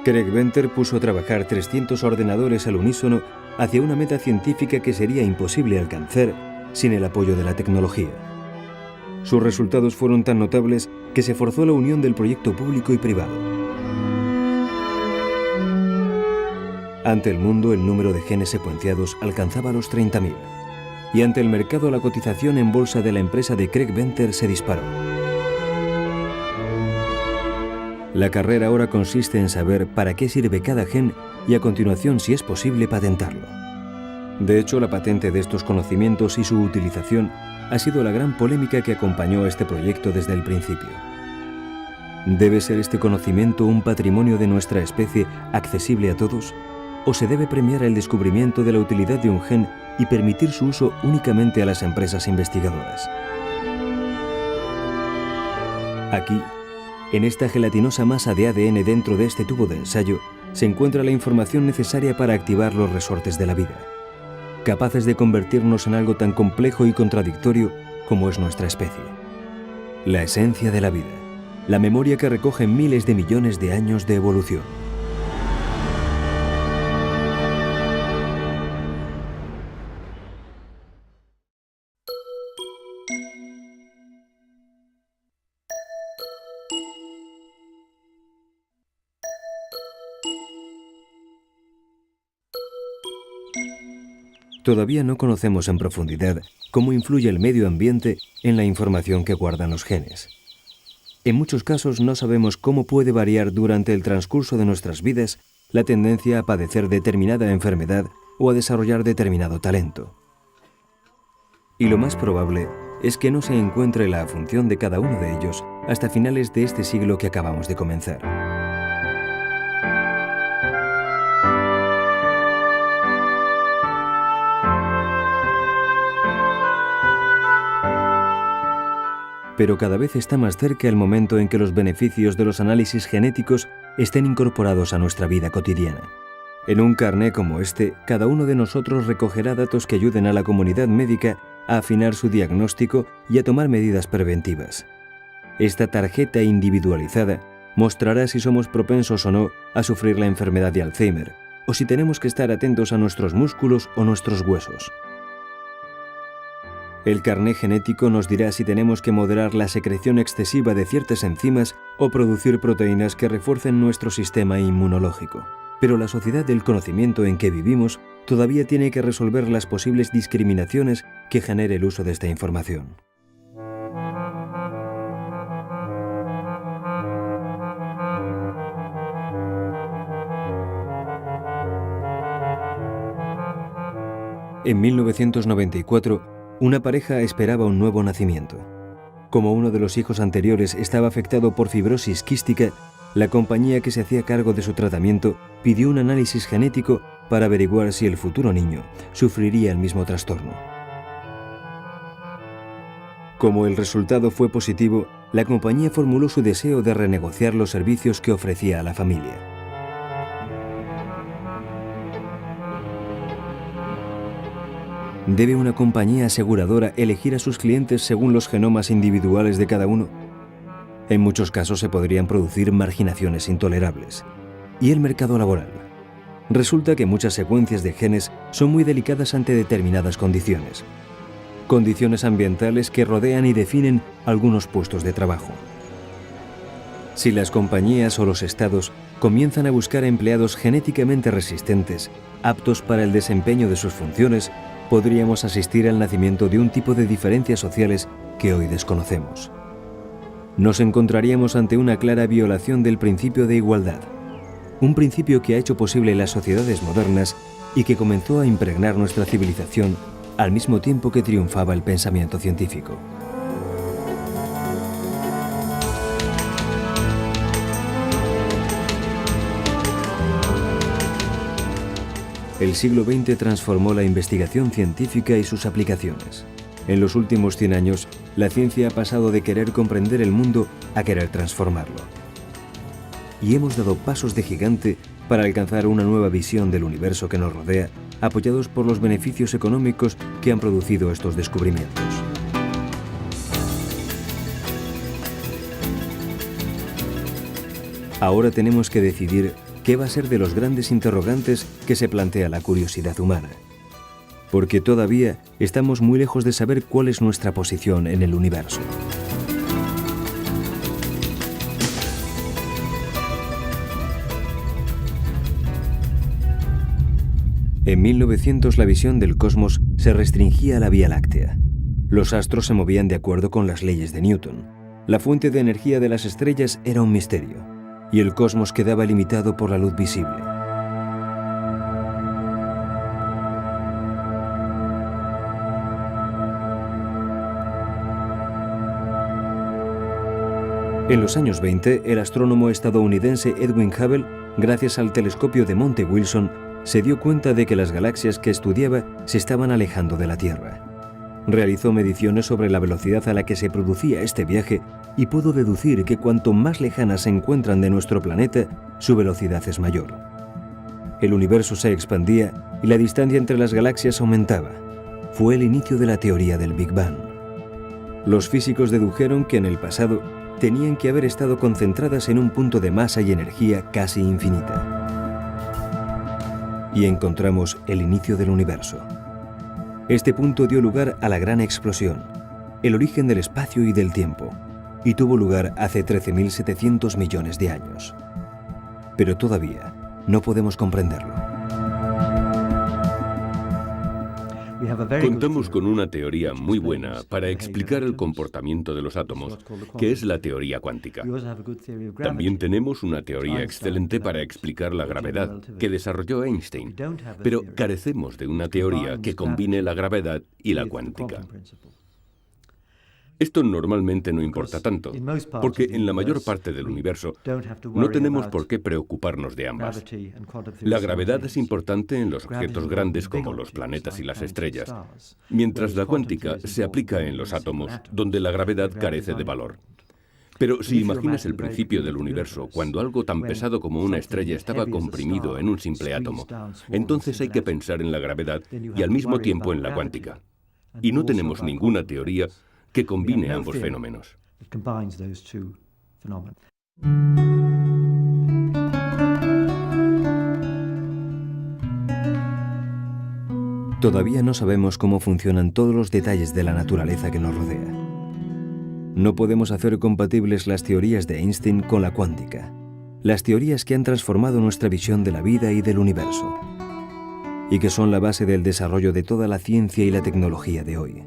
Craig Venter puso a trabajar 300 ordenadores al unísono hacia una meta científica que sería imposible alcanzar sin el apoyo de la tecnología. Sus resultados fueron tan notables que se forzó la unión del proyecto público y privado. Ante el mundo, el número de genes secuenciados alcanzaba los 30.000, y ante el mercado, la cotización en bolsa de la empresa de Craig Venter se disparó. La carrera ahora consiste en saber para qué sirve cada gen y a continuación, si es posible, patentarlo. De hecho, la patente de estos conocimientos y su utilización ha sido la gran polémica que acompañó a este proyecto desde el principio. ¿Debe ser este conocimiento un patrimonio de nuestra especie accesible a todos? ¿O se debe premiar el descubrimiento de la utilidad de un gen y permitir su uso únicamente a las empresas investigadoras? Aquí, en esta gelatinosa masa de ADN dentro de este tubo de ensayo, se encuentra la información necesaria para activar los resortes de la vida, capaces de convertirnos en algo tan complejo y contradictorio como es nuestra especie. La esencia de la vida, la memoria que recoge miles de millones de años de evolución. Todavía no conocemos en profundidad cómo influye el medio ambiente en la información que guardan los genes. En muchos casos no sabemos cómo puede variar durante el transcurso de nuestras vidas la tendencia a padecer determinada enfermedad o a desarrollar determinado talento. Y lo más probable es que no se encuentre la función de cada uno de ellos hasta finales de este siglo que acabamos de comenzar. Pero cada vez está más cerca el momento en que los beneficios de los análisis genéticos estén incorporados a nuestra vida cotidiana. En un carné como este, cada uno de nosotros recogerá datos que ayuden a la comunidad médica a afinar su diagnóstico y a tomar medidas preventivas. Esta tarjeta individualizada mostrará si somos propensos o no a sufrir la enfermedad de Alzheimer, o si tenemos que estar atentos a nuestros músculos o nuestros huesos. El carné genético nos dirá si tenemos que moderar la secreción excesiva de ciertas enzimas o producir proteínas que refuercen nuestro sistema inmunológico. Pero la sociedad del conocimiento en que vivimos todavía tiene que resolver las posibles discriminaciones que genere el uso de esta información. En 1994, una pareja esperaba un nuevo nacimiento. Como uno de los hijos anteriores estaba afectado por fibrosis quística, la compañía que se hacía cargo de su tratamiento pidió un análisis genético para averiguar si el futuro niño sufriría el mismo trastorno. Como el resultado fue positivo, la compañía formuló su deseo de renegociar los servicios que ofrecía a la familia. ¿Debe una compañía aseguradora elegir a sus clientes según los genomas individuales de cada uno? En muchos casos se podrían producir marginaciones intolerables. ¿Y el mercado laboral? Resulta que muchas secuencias de genes son muy delicadas ante determinadas condiciones. Condiciones ambientales que rodean y definen algunos puestos de trabajo. Si las compañías o los estados comienzan a buscar empleados genéticamente resistentes, aptos para el desempeño de sus funciones, podríamos asistir al nacimiento de un tipo de diferencias sociales que hoy desconocemos. Nos encontraríamos ante una clara violación del principio de igualdad, un principio que ha hecho posible las sociedades modernas y que comenzó a impregnar nuestra civilización al mismo tiempo que triunfaba el pensamiento científico. El siglo XX transformó la investigación científica y sus aplicaciones. En los últimos 100 años, la ciencia ha pasado de querer comprender el mundo a querer transformarlo. Y hemos dado pasos de gigante para alcanzar una nueva visión del universo que nos rodea, apoyados por los beneficios económicos que han producido estos descubrimientos. Ahora tenemos que decidir qué va a ser de los grandes interrogantes que se plantea la curiosidad humana. Porque todavía estamos muy lejos de saber cuál es nuestra posición en el universo. En 1900 la visión del cosmos se restringía a la Vía Láctea. Los astros se movían de acuerdo con las leyes de Newton. La fuente de energía de las estrellas era un misterio, y el cosmos quedaba limitado por la luz visible. En los años 20, el astrónomo estadounidense Edwin Hubble, gracias al telescopio de Monte Wilson, se dio cuenta de que las galaxias que estudiaba se estaban alejando de la Tierra. Realizó mediciones sobre la velocidad a la que se producía este viaje y pudo deducir que cuanto más lejanas se encuentran de nuestro planeta, su velocidad es mayor. El universo se expandía y la distancia entre las galaxias aumentaba. Fue el inicio de la teoría del Big Bang. Los físicos dedujeron que en el pasado tenían que haber estado concentradas en un punto de masa y energía casi infinita. Y encontramos el inicio del universo. Este punto dio lugar a la gran explosión, el origen del espacio y del tiempo, y tuvo lugar hace 13.700 millones de años. Pero todavía no podemos comprenderlo. Contamos con una teoría muy buena para explicar el comportamiento de los átomos, que es la teoría cuántica. También tenemos una teoría excelente para explicar la gravedad, que desarrolló Einstein, pero carecemos de una teoría que combine la gravedad y la cuántica. Esto normalmente no importa tanto, porque en la mayor parte del universo no tenemos por qué preocuparnos de ambas. La gravedad es importante en los objetos grandes como los planetas y las estrellas, mientras la cuántica se aplica en los átomos, donde la gravedad carece de valor. Pero si imaginas el principio del universo, cuando algo tan pesado como una estrella estaba comprimido en un simple átomo, entonces hay que pensar en la gravedad y al mismo tiempo en la cuántica. Y no tenemos ninguna teoría que combine ambos fenómenos. Todavía no sabemos cómo funcionan todos los detalles de la naturaleza que nos rodea. No podemos hacer compatibles las teorías de Einstein con la cuántica, las teorías que han transformado nuestra visión de la vida y del universo, y que son la base del desarrollo de toda la ciencia y la tecnología de hoy.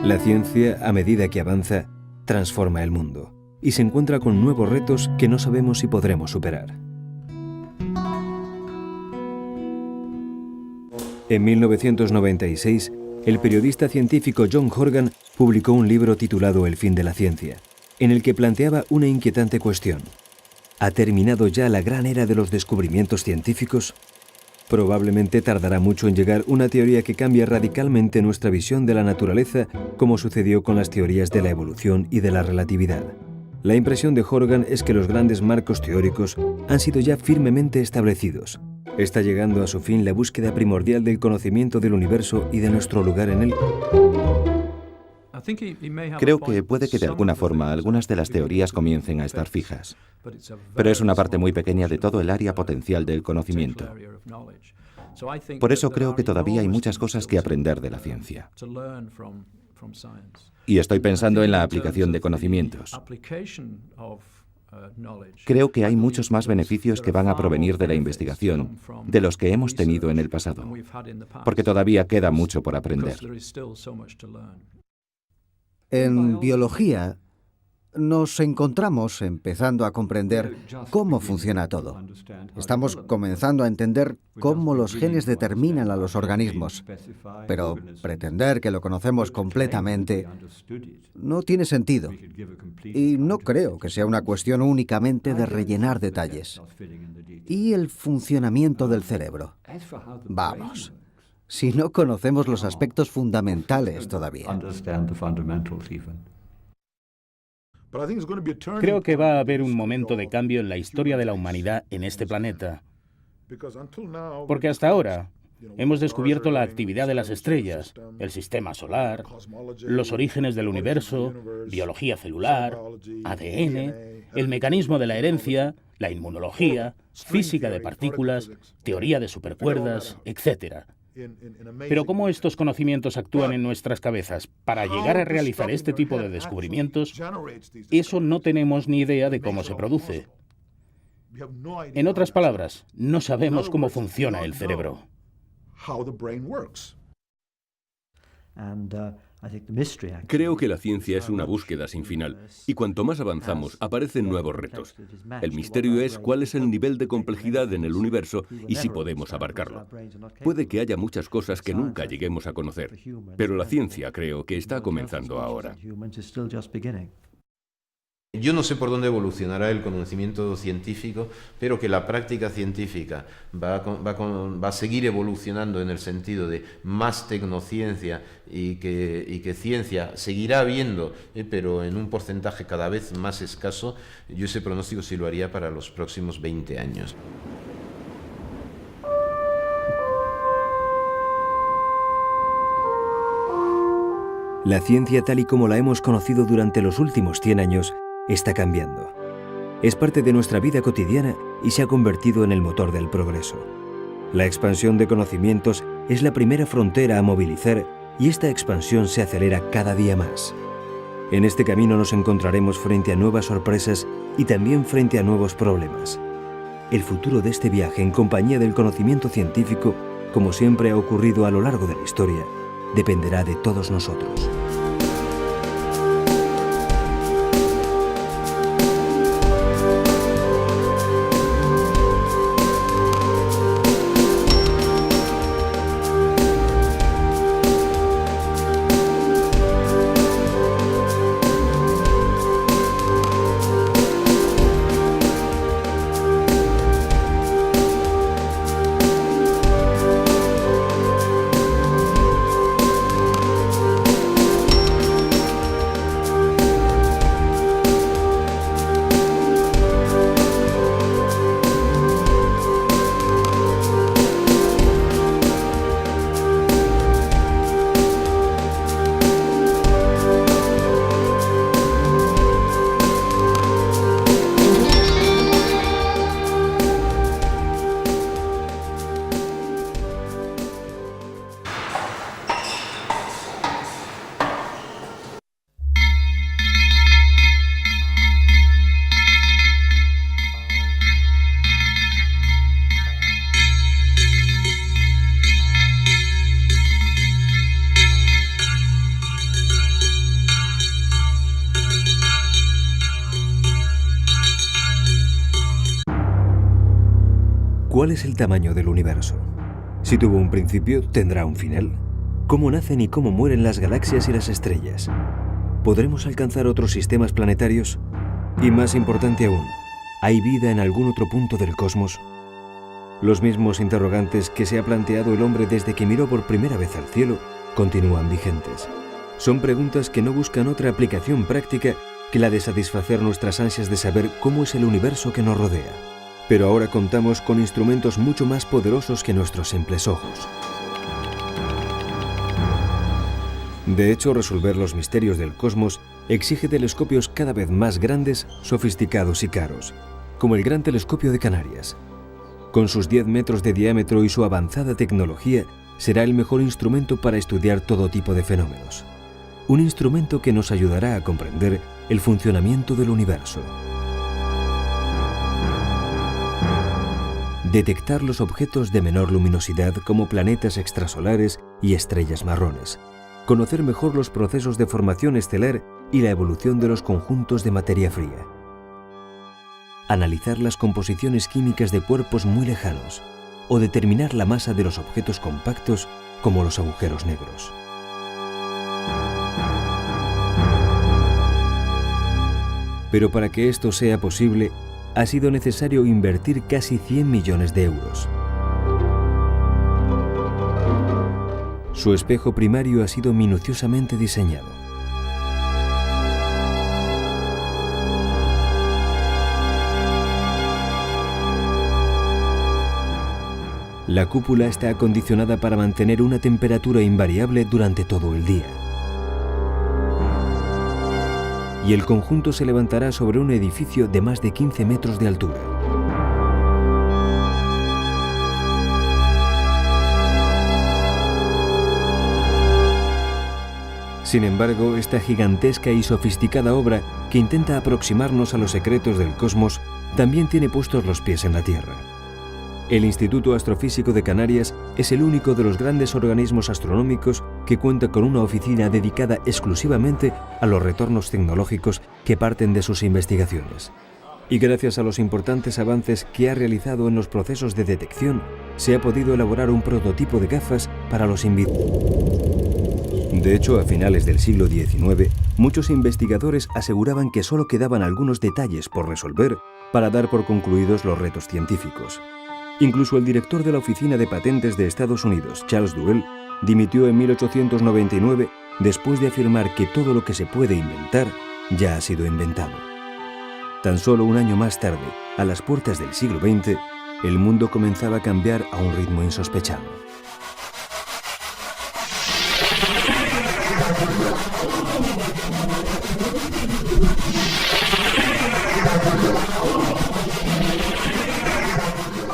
La ciencia, a medida que avanza, transforma el mundo y se encuentra con nuevos retos que no sabemos si podremos superar. En 1996, el periodista científico John Horgan publicó un libro titulado El fin de la ciencia, en el que planteaba una inquietante cuestión. ¿Ha terminado ya la gran era de los descubrimientos científicos? Probablemente tardará mucho en llegar una teoría que cambie radicalmente nuestra visión de la naturaleza, como sucedió con las teorías de la evolución y de la relatividad. La impresión de Horgan es que los grandes marcos teóricos han sido ya firmemente establecidos. Está llegando a su fin la búsqueda primordial del conocimiento del universo y de nuestro lugar en él. Creo que puede que de alguna forma algunas de las teorías comiencen a estar fijas, pero es una parte muy pequeña de todo el área potencial del conocimiento. Por eso creo que todavía hay muchas cosas que aprender de la ciencia. Y estoy pensando en la aplicación de conocimientos. Creo que hay muchos más beneficios que van a provenir de la investigación de los que hemos tenido en el pasado, porque todavía queda mucho por aprender. En biología, Nos encontramos empezando a comprender cómo funciona todo. Estamos comenzando a entender cómo los genes determinan a los organismos, pero pretender que lo conocemos completamente no tiene sentido. Y no creo que sea una cuestión únicamente de rellenar detalles. ¿Y el funcionamiento del cerebro? Vamos, si no conocemos los aspectos fundamentales todavía. Creo que va a haber un momento de cambio en la historia de la humanidad en este planeta. Porque hasta ahora hemos descubierto la actividad de las estrellas, el sistema solar, los orígenes del universo, biología celular, ADN, el mecanismo de la herencia, la inmunología, física de partículas, teoría de supercuerdas, etc. Pero ¿cómo estos conocimientos actúan en nuestras cabezas para llegar a realizar este tipo de descubrimientos? Eso no tenemos ni idea de cómo se produce. En otras palabras, no sabemos cómo funciona el cerebro. Creo que la ciencia es una búsqueda sin final, y cuanto más avanzamos, aparecen nuevos retos. El misterio es cuál es el nivel de complejidad en el universo y si podemos abarcarlo. Puede que haya muchas cosas que nunca lleguemos a conocer, pero la ciencia creo que está comenzando ahora. Yo no sé por dónde evolucionará el conocimiento científico, pero que la práctica científica va a seguir evolucionando en el sentido de más tecnociencia y que ciencia seguirá habiendo, pero en un porcentaje cada vez más escaso. Yo ese pronóstico sí lo haría para los próximos 20 años. La ciencia tal y como la hemos conocido durante los últimos 100 años está cambiando. Es parte de nuestra vida cotidiana y se ha convertido en el motor del progreso. La expansión de conocimientos es la primera frontera a movilizar y esta expansión se acelera cada día más. En este camino nos encontraremos frente a nuevas sorpresas y también frente a nuevos problemas. El futuro de este viaje en compañía del conocimiento científico, como siempre ha ocurrido a lo largo de la historia, dependerá de todos nosotros. ¿Cuál es el tamaño del universo? Si tuvo un principio, ¿tendrá un final? ¿Cómo nacen y cómo mueren las galaxias y las estrellas? ¿Podremos alcanzar otros sistemas planetarios? Y más importante aún, ¿hay vida en algún otro punto del cosmos? Los mismos interrogantes que se ha planteado el hombre desde que miró por primera vez al cielo continúan vigentes. Son preguntas que no buscan otra aplicación práctica que la de satisfacer nuestras ansias de saber cómo es el universo que nos rodea. Pero ahora contamos con instrumentos mucho más poderosos que nuestros simples ojos. De hecho, resolver los misterios del cosmos exige telescopios cada vez más grandes, sofisticados y caros, como el Gran Telescopio de Canarias. Con sus 10 metros de diámetro y su avanzada tecnología, será el mejor instrumento para estudiar todo tipo de fenómenos. Un instrumento que nos ayudará a comprender el funcionamiento del universo. Detectar los objetos de menor luminosidad como planetas extrasolares y estrellas marrones. Conocer mejor los procesos de formación estelar y la evolución de los conjuntos de materia fría. Analizar las composiciones químicas de cuerpos muy lejanos o determinar la masa de los objetos compactos como los agujeros negros. Pero para que esto sea posible, ha sido necesario invertir casi 100 millones de euros. Su espejo primario ha sido minuciosamente diseñado. La cúpula está acondicionada para mantener una temperatura invariable durante todo el día. Y el conjunto se levantará sobre un edificio de más de 15 metros de altura. Sin embargo, esta gigantesca y sofisticada obra, que intenta aproximarnos a los secretos del cosmos, también tiene puestos los pies en la Tierra. El Instituto Astrofísico de Canarias es el único de los grandes organismos astronómicos que cuenta con una oficina dedicada exclusivamente a los retornos tecnológicos que parten de sus investigaciones. Y gracias a los importantes avances que ha realizado en los procesos de detección, se ha podido elaborar un prototipo de gafas para los De hecho, a finales del siglo XIX, muchos investigadores aseguraban que solo quedaban algunos detalles por resolver para dar por concluidos los retos científicos. Incluso el director de la Oficina de Patentes de Estados Unidos, Charles Duell, dimitió en 1899 después de afirmar que todo lo que se puede inventar ya ha sido inventado. Tan solo un año más tarde, a las puertas del siglo XX, el mundo comenzaba a cambiar a un ritmo insospechado.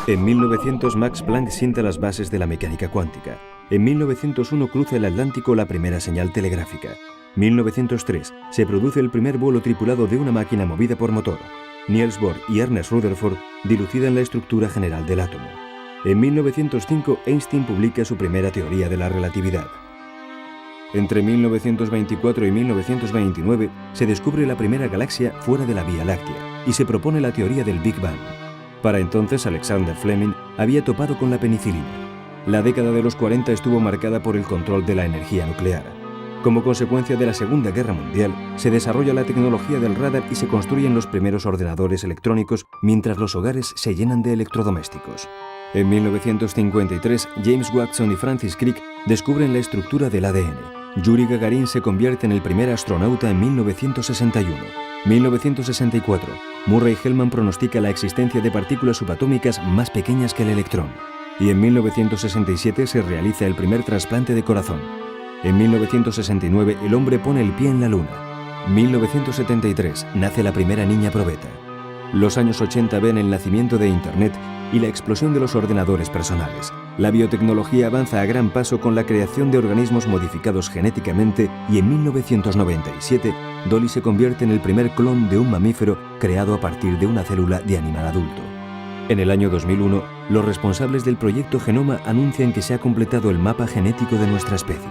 En 1900 Max Planck sienta las bases de la mecánica cuántica. En 1901 cruza el Atlántico la primera señal telegráfica. 1903 se produce el primer vuelo tripulado de una máquina movida por motor. Niels Bohr y Ernest Rutherford dilucidan la estructura general del átomo. En 1905 Einstein publica su primera teoría de la relatividad. Entre 1924 y 1929 se descubre la primera galaxia fuera de la Vía Láctea y se propone la teoría del Big Bang. Para entonces Alexander Fleming había topado con la penicilina. La década de los 40 estuvo marcada por el control de la energía nuclear. Como consecuencia de la Segunda Guerra Mundial, se desarrolla la tecnología del radar y se construyen los primeros ordenadores electrónicos mientras los hogares se llenan de electrodomésticos. En 1953, James Watson y Francis Crick descubren la estructura del ADN. Yuri Gagarin se convierte en el primer astronauta en 1961. 1964, Murray Gell-Mann pronostica la existencia de partículas subatómicas más pequeñas que el electrón. Y en 1967 se realiza el primer trasplante de corazón. En 1969 el hombre pone el pie en la Luna. 1973 nace la primera niña probeta. Los años 80 ven el nacimiento de Internet y la explosión de los ordenadores personales. La biotecnología avanza a gran paso con la creación de organismos modificados genéticamente y en 1997 Dolly se convierte en el primer clon de un mamífero creado a partir de una célula de animal adulto. En el año 2001, los responsables del proyecto Genoma anuncian que se ha completado el mapa genético de nuestra especie.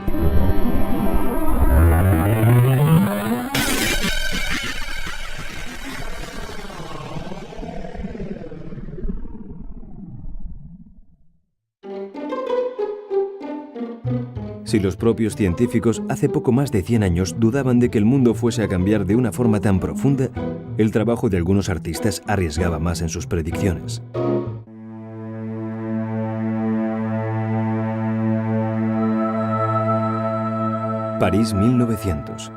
Si los propios científicos hace poco más de 100 años dudaban de que el mundo fuese a cambiar de una forma tan profunda, el trabajo de algunos artistas arriesgaba más en sus predicciones. París 1900.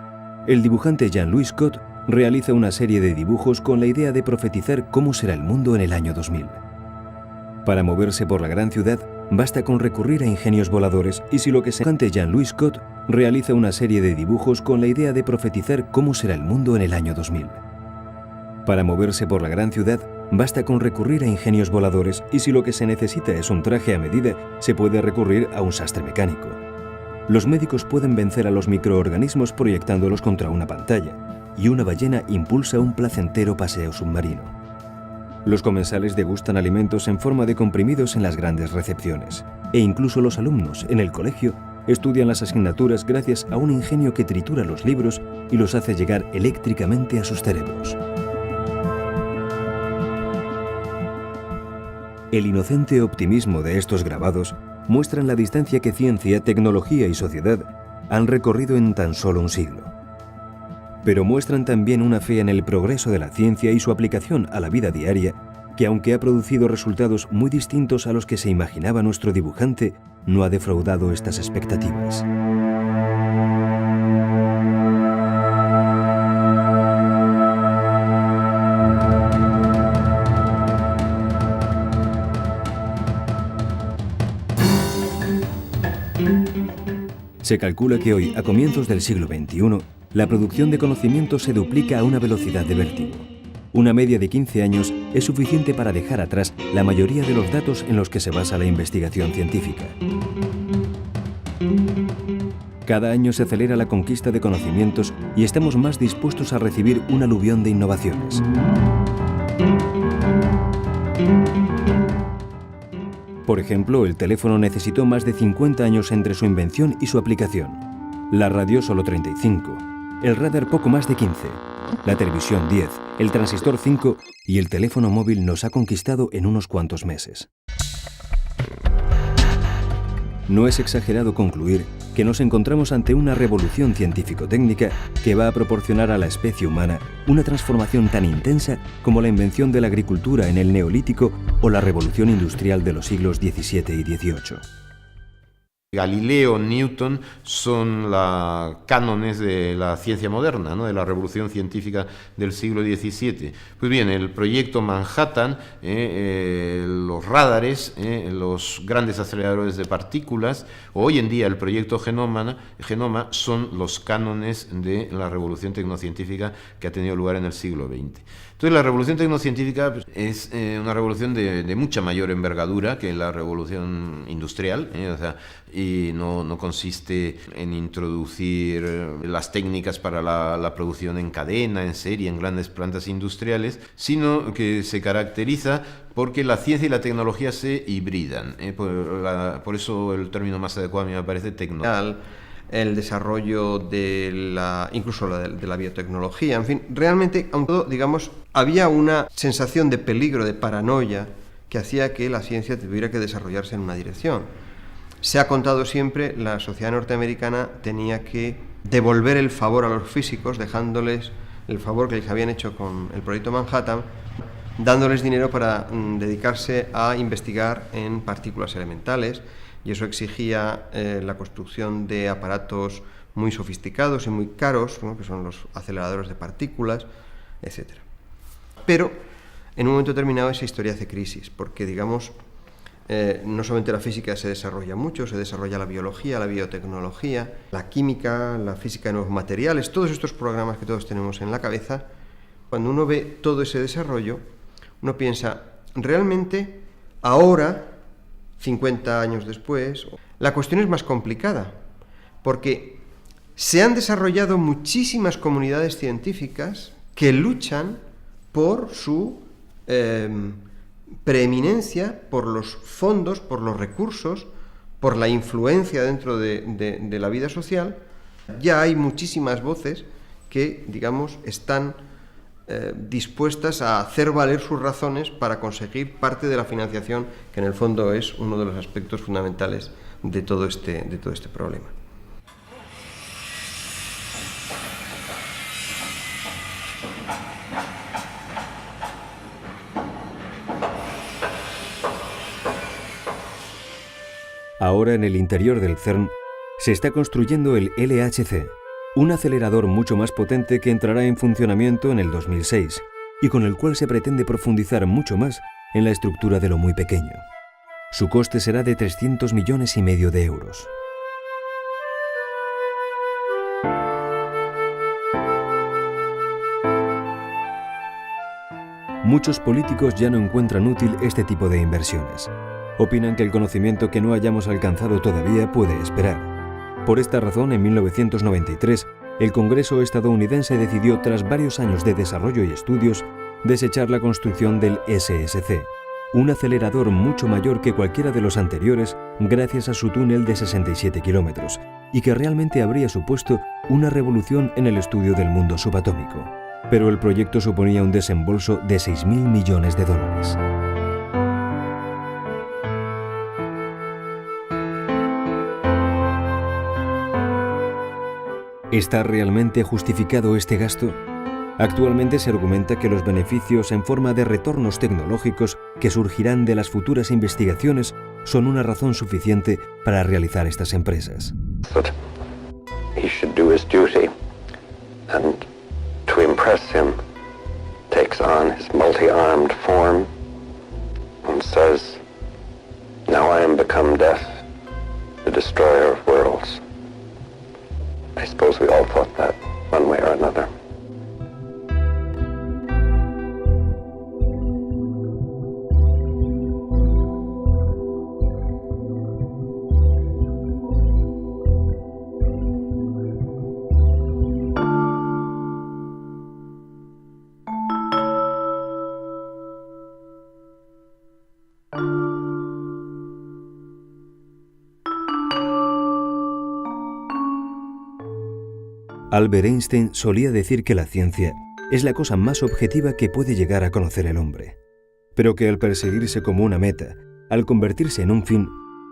El dibujante Jean-Louis Scott realiza una serie de dibujos con la idea de profetizar cómo será el mundo en el año 2000. Para moverse por la gran ciudad, basta con recurrir a ingenios voladores y si lo que se dibujante Jean-Louis Scott realiza una serie de dibujos con la idea de profetizar cómo será el mundo en el año 2000. Para moverse por la gran ciudad, basta con recurrir a ingenios voladores y si lo que se necesita es un traje a medida, se puede recurrir a un sastre mecánico. Los médicos pueden vencer a los microorganismos proyectándolos contra una pantalla y una ballena impulsa un placentero paseo submarino. Los comensales degustan alimentos en forma de comprimidos en las grandes recepciones, e incluso los alumnos en el colegio estudian las asignaturas gracias a un ingenio que tritura los libros y los hace llegar eléctricamente a sus cerebros. El inocente optimismo de estos grabados muestran la distancia que ciencia, tecnología y sociedad han recorrido en tan solo un siglo. Pero muestran también una fe en el progreso de la ciencia y su aplicación a la vida diaria, que aunque ha producido resultados muy distintos a los que se imaginaba nuestro dibujante, no ha defraudado estas expectativas. Se calcula que hoy, a comienzos del siglo XXI, la producción de conocimiento se duplica a una velocidad de vértigo. Una media de 15 años es suficiente para dejar atrás la mayoría de los datos en los que se basa la investigación científica. Cada año se acelera la conquista de conocimientos y estamos más dispuestos a recibir un aluvión de innovaciones. Por ejemplo, el teléfono necesitó más de 50 años entre su invención y su aplicación. La radio solo 35, el radar poco más de 15, la televisión 10, el transistor 5 y el teléfono móvil nos ha conquistado en unos cuantos meses. No es exagerado concluir que nos encontramos ante una revolución científico-técnica que va a proporcionar a la especie humana una transformación tan intensa como la invención de la agricultura en el Neolítico o la revolución industrial de los siglos XVII y XVIII. Galileo, Newton son los cánones de la ciencia moderna, ¿no? De la revolución científica del siglo XVII. Pues bien, el proyecto Manhattan, los rádares, los grandes aceleradores de partículas, hoy en día el proyecto Genoma son los cánones de la revolución tecnocientífica que ha tenido lugar en el siglo XX. Entonces la revolución tecnocientífica es una revolución de mucha mayor envergadura que la revolución industrial, y no consiste en introducir las técnicas para la producción en cadena, en serie, en grandes plantas industriales, sino que se caracteriza porque la ciencia y la tecnología se hibridan. Por eso el término más adecuado a mí me parece tecnología. El desarrollo de incluso de la biotecnología, en fin, realmente, aunque digamos, había una sensación de peligro, de paranoia, que hacía que la ciencia tuviera que desarrollarse en una dirección. Se ha contado siempre, la sociedad norteamericana tenía que devolver el favor a los físicos, dejándoles el favor que les habían hecho con el proyecto Manhattan, dándoles dinero para dedicarse a investigar en partículas elementales, y eso exigía la construcción de aparatos muy sofisticados y muy caros, ¿no? Que son los aceleradores de partículas, etc. Pero en un momento determinado esa historia hace crisis, porque digamos, no solamente la física se desarrolla mucho, se desarrolla la biología, la biotecnología, la química, la física de nuevos materiales, todos estos programas que todos tenemos en la cabeza. Cuando uno ve todo ese desarrollo, uno piensa, realmente ahora, 50 años después, la cuestión es más complicada, porque se han desarrollado muchísimas comunidades científicas que luchan por su preeminencia, por los fondos, por los recursos, por la influencia dentro de la vida social. Ya hay muchísimas voces que, digamos, están dispuestas a hacer valer sus razones para conseguir parte de la financiación, que en el fondo es uno de los aspectos fundamentales de todo este problema. Ahora en el interior del CERN se está construyendo el LHC, un acelerador mucho más potente que entrará en funcionamiento en el 2006 y con el cual se pretende profundizar mucho más en la estructura de lo muy pequeño. Su coste será de 300,5 millones de euros. Muchos políticos ya no encuentran útil este tipo de inversiones. Opinan que el conocimiento que no hayamos alcanzado todavía puede esperar. Por esta razón, en 1993, el Congreso estadounidense decidió, tras varios años de desarrollo y estudios, desechar la construcción del SSC, un acelerador mucho mayor que cualquiera de los anteriores gracias a su túnel de 67 kilómetros, y que realmente habría supuesto una revolución en el estudio del mundo subatómico. Pero el proyecto suponía un desembolso de 6.000 millones de dólares. ¿Está realmente justificado este gasto? Actualmente se argumenta que los beneficios en forma de retornos tecnológicos que surgirán de las futuras investigaciones son una razón suficiente para realizar estas empresas. He should do his duty, and to impress him, takes on his multi-armed form and says, "Now I am become death, the destroyer of worlds." I suppose we all thought that, one way or another. Albert Einstein solía decir que la ciencia es la cosa más objetiva que puede llegar a conocer el hombre, pero que al perseguirse como una meta, al convertirse en un fin,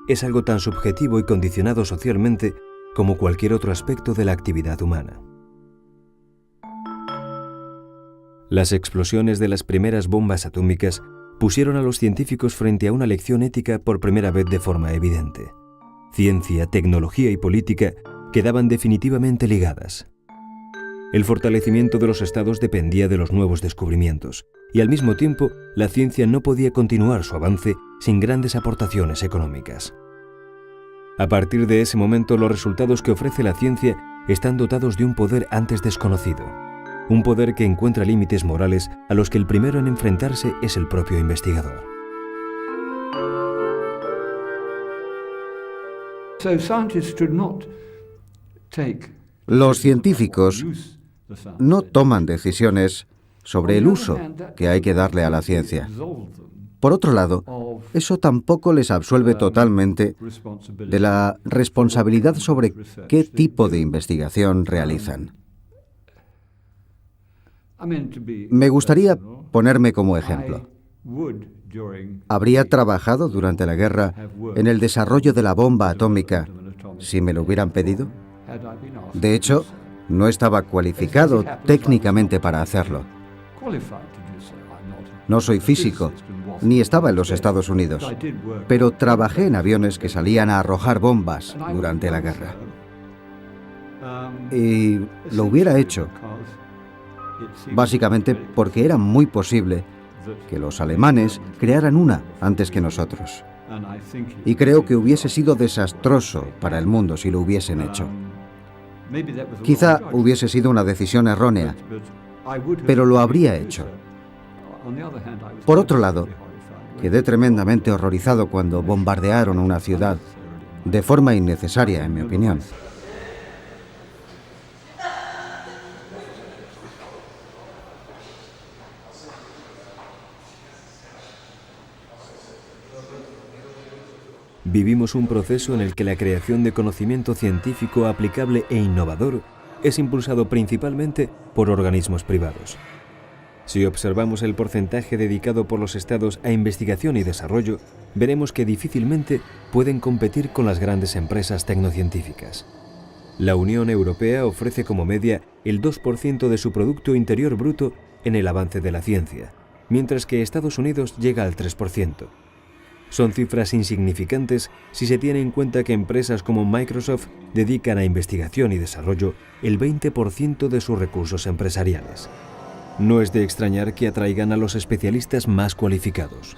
es algo tan subjetivo y condicionado socialmente como cualquier otro aspecto de la actividad humana. Las explosiones de las primeras bombas atómicas pusieron a los científicos frente a una lección ética por primera vez de forma evidente. Ciencia, tecnología y política quedaban definitivamente ligadas. El fortalecimiento de los estados dependía de los nuevos descubrimientos, y al mismo tiempo la ciencia no podía continuar su avance sin grandes aportaciones económicas. A partir de ese momento, los resultados que ofrece la ciencia están dotados de un poder antes desconocido, un poder que encuentra límites morales a los que el primero en enfrentarse es el propio investigador. Los científicos no toman decisiones sobre el uso que hay que darle a la ciencia. Por otro lado, eso tampoco les absuelve totalmente de la responsabilidad sobre qué tipo de investigación realizan. Me gustaría ponerme como ejemplo. ¿Habría trabajado durante la guerra en el desarrollo de la bomba atómica si me lo hubieran pedido? De hecho, no estaba cualificado técnicamente para hacerlo. No soy físico, ni estaba en los Estados Unidos, pero trabajé en aviones que salían a arrojar bombas durante la guerra. Y lo hubiera hecho, básicamente porque era muy posible que los alemanes crearan una antes que nosotros. Y creo que hubiese sido desastroso para el mundo si lo hubiesen hecho. Quizá hubiese sido una decisión errónea, pero lo habría hecho. Por otro lado, quedé tremendamente horrorizado cuando bombardearon una ciudad, de forma innecesaria, en mi opinión. Vivimos un proceso en el que la creación de conocimiento científico aplicable e innovador es impulsado principalmente por organismos privados. Si observamos el porcentaje dedicado por los estados a investigación y desarrollo, veremos que difícilmente pueden competir con las grandes empresas tecnocientíficas. La Unión Europea ofrece como media el 2% de su Producto Interior Bruto en el avance de la ciencia, mientras que Estados Unidos llega al 3%. Son cifras insignificantes si se tiene en cuenta que empresas como Microsoft dedican a investigación y desarrollo el 20% de sus recursos empresariales. No es de extrañar que atraigan a los especialistas más cualificados.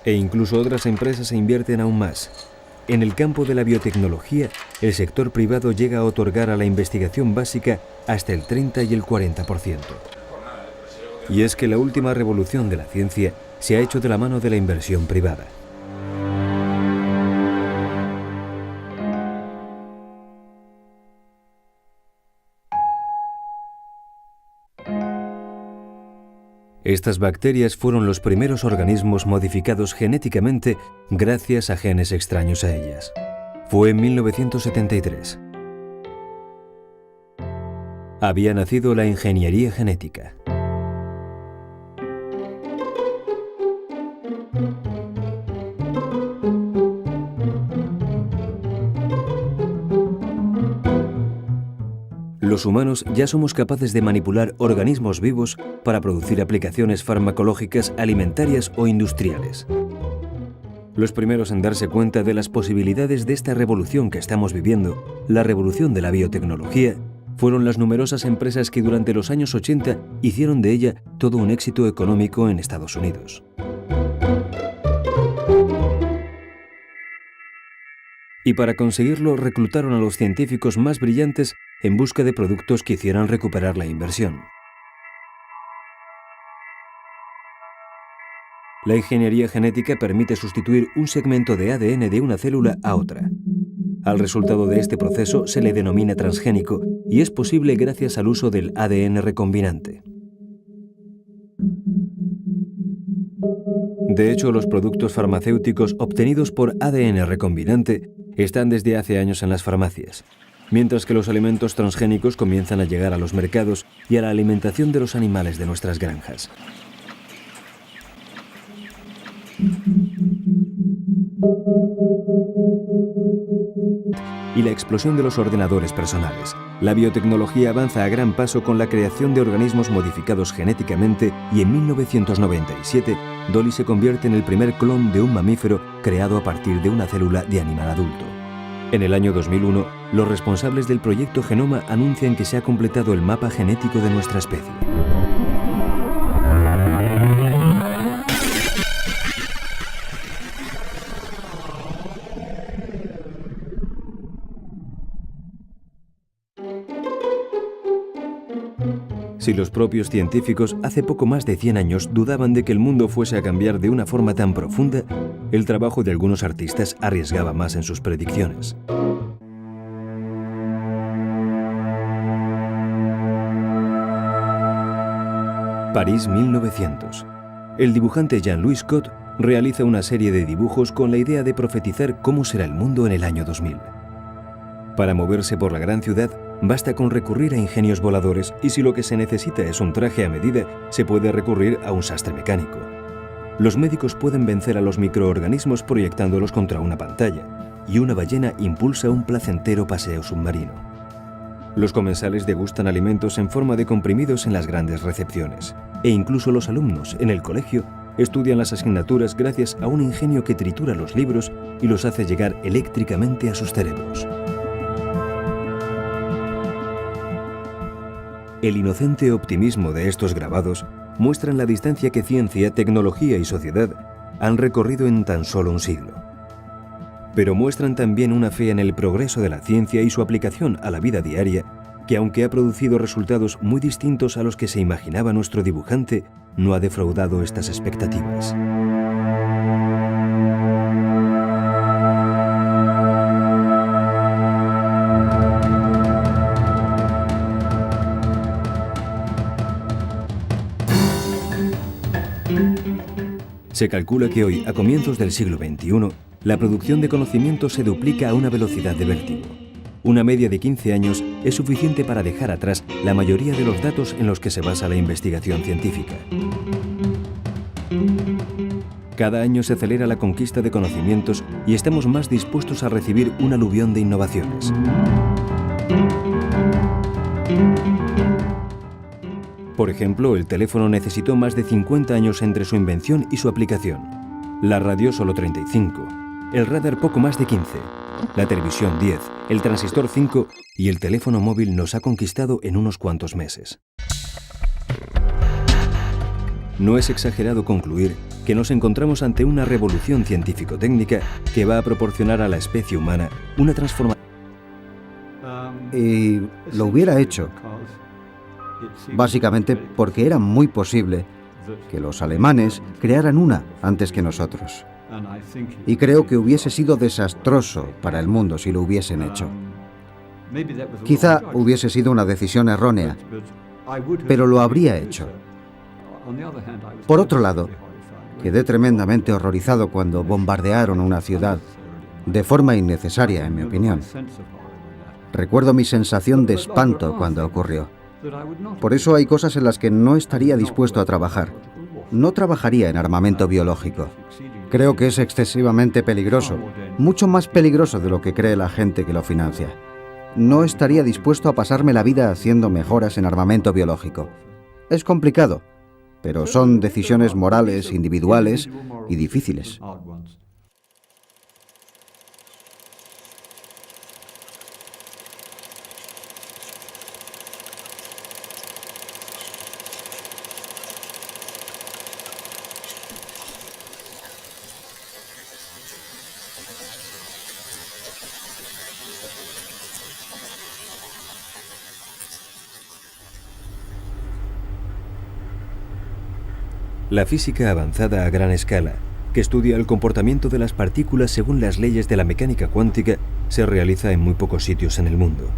E incluso otras empresas invierten aún más. En el campo de la biotecnología, el sector privado llega a otorgar a la investigación básica hasta el 30 y el 40%. Y es que la última revolución de la ciencia se ha hecho de la mano de la inversión privada. Estas bacterias fueron los primeros organismos modificados genéticamente gracias a genes extraños a ellas. Fue en 1973. Había nacido la ingeniería genética. Los humanos ya somos capaces de manipular organismos vivos para producir aplicaciones farmacológicas, alimentarias o industriales. Los primeros en darse cuenta de las posibilidades de esta revolución que estamos viviendo, la revolución de la biotecnología, fueron las numerosas empresas que durante los años 80 hicieron de ella todo un éxito económico en Estados Unidos. Y para conseguirlo reclutaron a los científicos más brillantes en busca de productos que hicieran recuperar la inversión. La ingeniería genética permite sustituir un segmento de ADN de una célula a otra. Al resultado de este proceso se le denomina transgénico y es posible gracias al uso del ADN recombinante. De hecho, los productos farmacéuticos obtenidos por ADN recombinante están desde hace años en las farmacias, mientras que los alimentos transgénicos comienzan a llegar a los mercados y a la alimentación de los animales de nuestras granjas. Y la explosión de los ordenadores personales. La biotecnología avanza a gran paso con la creación de organismos modificados genéticamente y en 1997 Dolly se convierte en el primer clon de un mamífero creado a partir de una célula de animal adulto. En el año 2001, los responsables del proyecto Genoma anuncian que se ha completado el mapa genético de nuestra especie. Si los propios científicos hace poco más de 100 años dudaban de que el mundo fuese a cambiar de una forma tan profunda, el trabajo de algunos artistas arriesgaba más en sus predicciones. París 1900. El dibujante Jean-Louis Scott realiza una serie de dibujos con la idea de profetizar cómo será el mundo en el año 2000. Para moverse por la gran ciudad, basta con recurrir a ingenios voladores y si lo que se necesita es un traje a medida, se puede recurrir a un sastre mecánico. Los médicos pueden vencer a los microorganismos proyectándolos contra una pantalla y una ballena impulsa un placentero paseo submarino. Los comensales degustan alimentos en forma de comprimidos en las grandes recepciones e incluso los alumnos en el colegio estudian las asignaturas gracias a un ingenio que tritura los libros y los hace llegar eléctricamente a sus cerebros. El inocente optimismo de estos grabados muestran la distancia que ciencia, tecnología y sociedad han recorrido en tan solo un siglo. Pero muestran también una fe en el progreso de la ciencia y su aplicación a la vida diaria, que aunque ha producido resultados muy distintos a los que se imaginaba nuestro dibujante, no ha defraudado estas expectativas. Se calcula que hoy, a comienzos del siglo XXI, la producción de conocimiento se duplica a una velocidad de vértigo. Una media de 15 años es suficiente para dejar atrás la mayoría de los datos en los que se basa la investigación científica. Cada año se acelera la conquista de conocimientos y estamos más dispuestos a recibir un aluvión de innovaciones. Por ejemplo, el teléfono necesitó más de 50 años entre su invención y su aplicación. La radio solo 35, el radar poco más de 15, la televisión 10, el transistor 5 y el teléfono móvil nos ha conquistado en unos cuantos meses. No es exagerado concluir que nos encontramos ante una revolución científico-técnica que va a proporcionar a la especie humana una transformación. Y lo hubiera hecho. Básicamente porque era muy posible que los alemanes crearan una antes que nosotros. Y creo que hubiese sido desastroso para el mundo si lo hubiesen hecho. Quizá hubiese sido una decisión errónea, pero lo habría hecho. Por otro lado, quedé tremendamente horrorizado cuando bombardearon una ciudad, de forma innecesaria, en mi opinión. Recuerdo mi sensación de espanto cuando ocurrió. Por eso hay cosas en las que no estaría dispuesto a trabajar. No trabajaría en armamento biológico. Creo que es excesivamente peligroso, mucho más peligroso de lo que cree la gente que lo financia. No estaría dispuesto a pasarme la vida haciendo mejoras en armamento biológico. Es complicado, pero son decisiones morales, individuales y difíciles. La física avanzada a gran escala, que estudia el comportamiento de las partículas según las leyes de la mecánica cuántica, se realiza en muy pocos sitios en el mundo.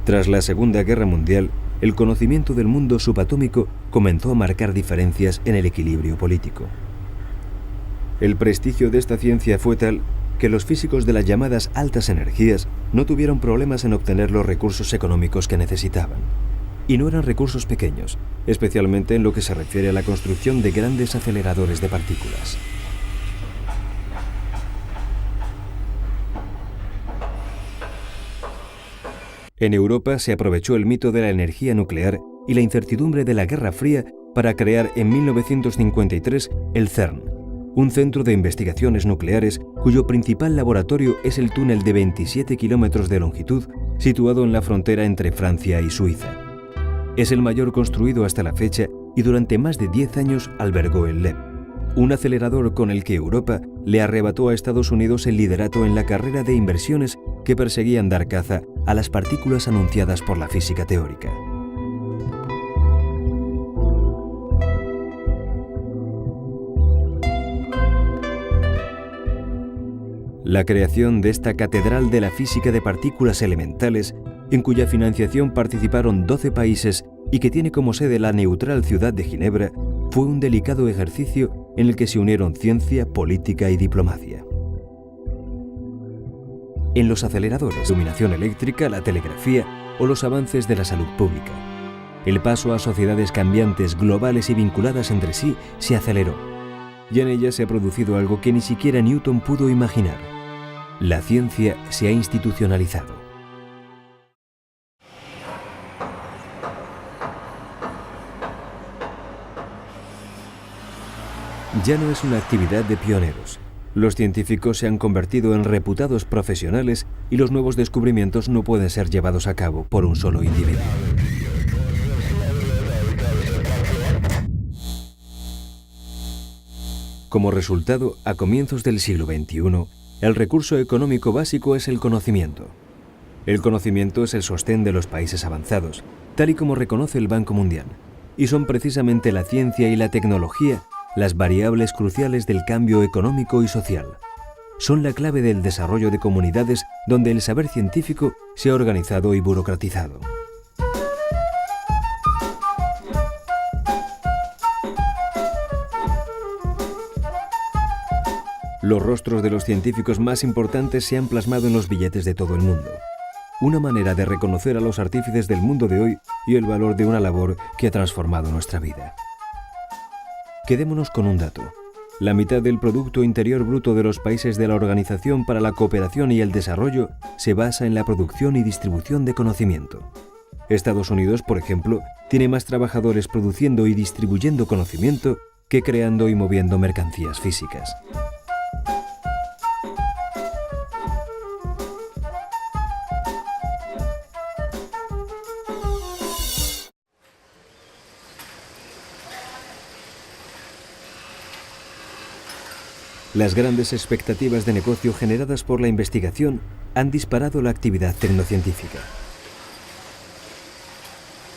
Tras la Segunda Guerra Mundial, el conocimiento del mundo subatómico comenzó a marcar diferencias en el equilibrio político. El prestigio de esta ciencia fue tal que los físicos de las llamadas altas energías no tuvieron problemas en obtener los recursos económicos que necesitaban. Y no eran recursos pequeños, especialmente en lo que se refiere a la construcción de grandes aceleradores de partículas. En Europa se aprovechó el mito de la energía nuclear y la incertidumbre de la Guerra Fría para crear en 1953 el CERN, un centro de investigaciones nucleares cuyo principal laboratorio es el túnel de 27 kilómetros de longitud situado en la frontera entre Francia y Suiza. Es el mayor construido hasta la fecha y durante más de 10 años albergó el LEP, un acelerador con el que Europa le arrebató a Estados Unidos el liderato en la carrera de inversiones que perseguían dar caza a las partículas anunciadas por la física teórica. La creación de esta catedral de la física de partículas elementales, en cuya financiación participaron 12 países y que tiene como sede la neutral ciudad de Ginebra, fue un delicado ejercicio en el que se unieron ciencia, política y diplomacia. En los aceleradores, la iluminación eléctrica, la telegrafía o los avances de la salud pública, el paso a sociedades cambiantes, globales y vinculadas entre sí se aceleró, y en ellas se ha producido algo que ni siquiera Newton pudo imaginar. La ciencia se ha institucionalizado. Ya no es una actividad de pioneros. Los científicos se han convertido en reputados profesionales y los nuevos descubrimientos no pueden ser llevados a cabo por un solo individuo. Como resultado, a comienzos del siglo XXI, el recurso económico básico es el conocimiento. El conocimiento es el sostén de los países avanzados, tal y como reconoce el Banco Mundial, y son precisamente la ciencia y la tecnología las variables cruciales del cambio económico y social. Son la clave del desarrollo de comunidades donde el saber científico se ha organizado y burocratizado. Los rostros de los científicos más importantes se han plasmado en los billetes de todo el mundo. Una manera de reconocer a los artífices del mundo de hoy y el valor de una labor que ha transformado nuestra vida. Quedémonos con un dato. La mitad del Producto Interior Bruto de los países de la Organización para la Cooperación y el Desarrollo se basa en la producción y distribución de conocimiento. Estados Unidos, por ejemplo, tiene más trabajadores produciendo y distribuyendo conocimiento que creando y moviendo mercancías físicas. Las grandes expectativas de negocio generadas por la investigación han disparado la actividad tecnocientífica.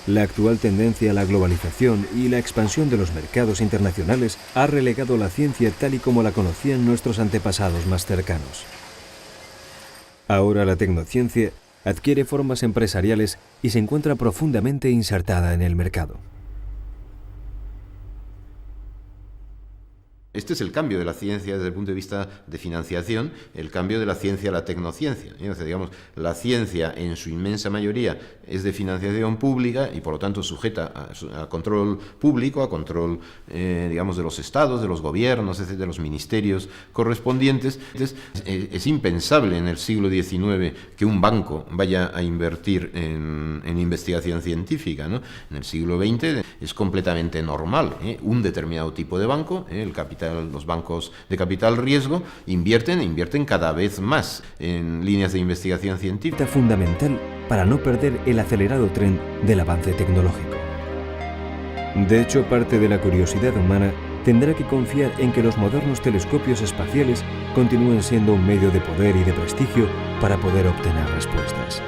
La actual tendencia a la globalización y la expansión de los mercados internacionales ha relegado la ciencia tal y como la conocían nuestros antepasados más cercanos. Ahora la tecnociencia adquiere formas empresariales y se encuentra profundamente insertada en el mercado. Este es el cambio de la ciencia desde el punto de vista de financiación, el cambio de la ciencia a la tecnociencia. O sea, digamos, la ciencia en su inmensa mayoría es de financiación pública y por lo tanto sujeta a control público, a control, digamos, de los estados, de los gobiernos, de los ministerios correspondientes. Entonces, es impensable en el siglo XIX que un banco vaya a invertir en investigación científica, ¿no? En el siglo XX es completamente normal, un determinado tipo de banco, los bancos de capital riesgo invierten cada vez más en líneas de investigación científica. Fundamental para no perder el acelerado tren del avance tecnológico. De hecho, parte de la curiosidad humana tendrá que confiar en que los modernos telescopios espaciales continúen siendo un medio de poder y de prestigio para poder obtener respuestas.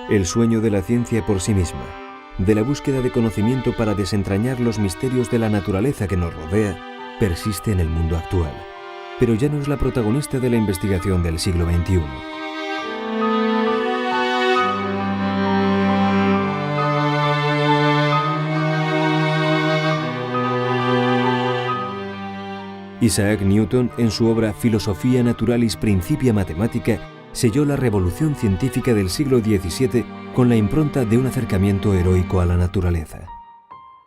El sueño de la ciencia por sí misma, de la búsqueda de conocimiento para desentrañar los misterios de la naturaleza que nos rodea, persiste en el mundo actual, pero ya no es la protagonista de la investigación del siglo XXI. Isaac Newton, en su obra Philosophia Naturalis Principia Mathematica, selló la revolución científica del siglo XVII con la impronta de un acercamiento heroico a la naturaleza.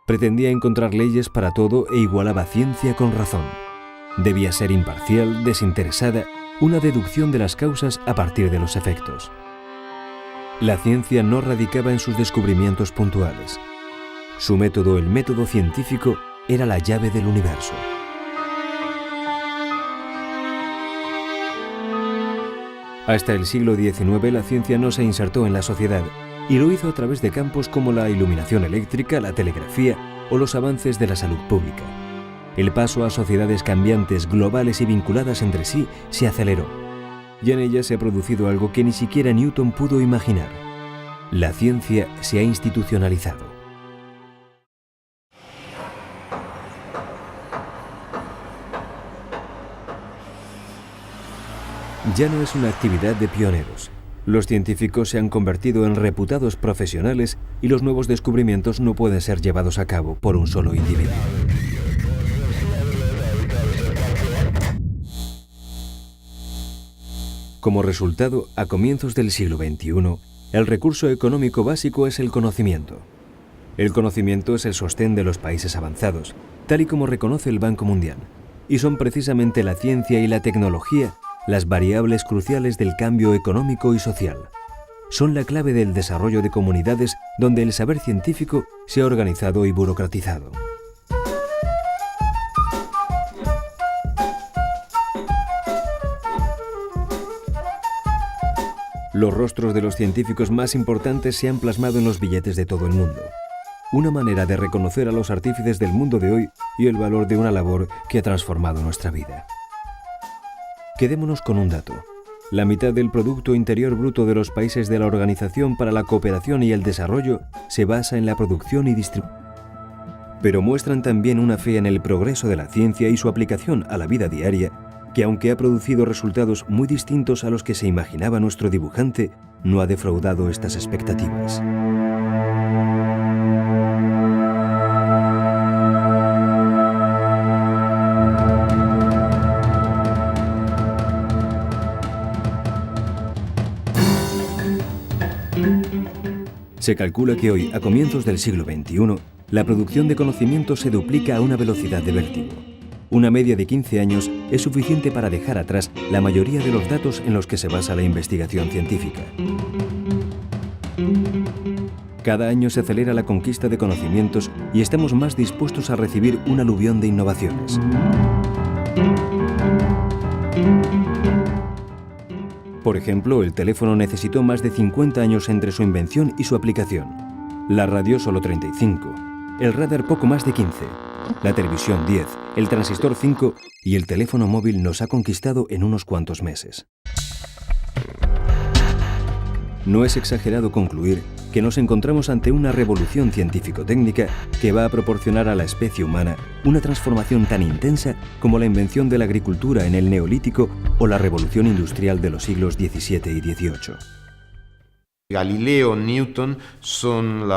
Pretendía encontrar leyes para todo e igualaba ciencia con razón. Debía ser imparcial, desinteresada, una deducción de las causas a partir de los efectos. La ciencia no radicaba en sus descubrimientos puntuales. Su método, el método científico, era la llave del universo. Hasta el siglo XIX la ciencia no se insertó en la sociedad y lo hizo a través de campos como la iluminación eléctrica, la telegrafía o los avances de la salud pública. El paso a sociedades cambiantes, globales y vinculadas entre sí se aceleró, y en ellas se ha producido algo que ni siquiera Newton pudo imaginar. La ciencia se ha institucionalizado. Ya no es una actividad de pioneros. Los científicos se han convertido en reputados profesionales y los nuevos descubrimientos no pueden ser llevados a cabo por un solo individuo. Como resultado, a comienzos del siglo XXI, el recurso económico básico es el conocimiento. El conocimiento es el sostén de los países avanzados, tal y como reconoce el Banco Mundial, y son precisamente la ciencia y la tecnología las variables cruciales del cambio económico y social. Son la clave del desarrollo de comunidades donde el saber científico se ha organizado y burocratizado. Los rostros de los científicos más importantes se han plasmado en los billetes de todo el mundo. Una manera de reconocer a los artífices del mundo de hoy y el valor de una labor que ha transformado nuestra vida. Quedémonos con un dato. La mitad del Producto Interior Bruto de los países de la Organización para la Cooperación y el Desarrollo se basa en la producción y distribución. Pero muestran también una fe en el progreso de la ciencia y su aplicación a la vida diaria, que aunque ha producido resultados muy distintos a los que se imaginaba nuestro dibujante, no ha defraudado estas expectativas. Se calcula que hoy, a comienzos del siglo XXI, la producción de conocimiento se duplica a una velocidad de vértigo. Una media de 15 años es suficiente para dejar atrás la mayoría de los datos en los que se basa la investigación científica. Cada año se acelera la conquista de conocimientos y estamos más dispuestos a recibir un aluvión de innovaciones. Por ejemplo, el teléfono necesitó más de 50 años entre su invención y su aplicación. La radio solo 35, el radar poco más de 15, la televisión 10, el transistor 5 y el teléfono móvil nos ha conquistado en unos cuantos meses. No es exagerado concluir que nos encontramos ante una revolución científico-técnica que va a proporcionar a la especie humana una transformación tan intensa como la invención de la agricultura en el Neolítico o la revolución industrial de los siglos XVII y XVIII. Galileo, Newton son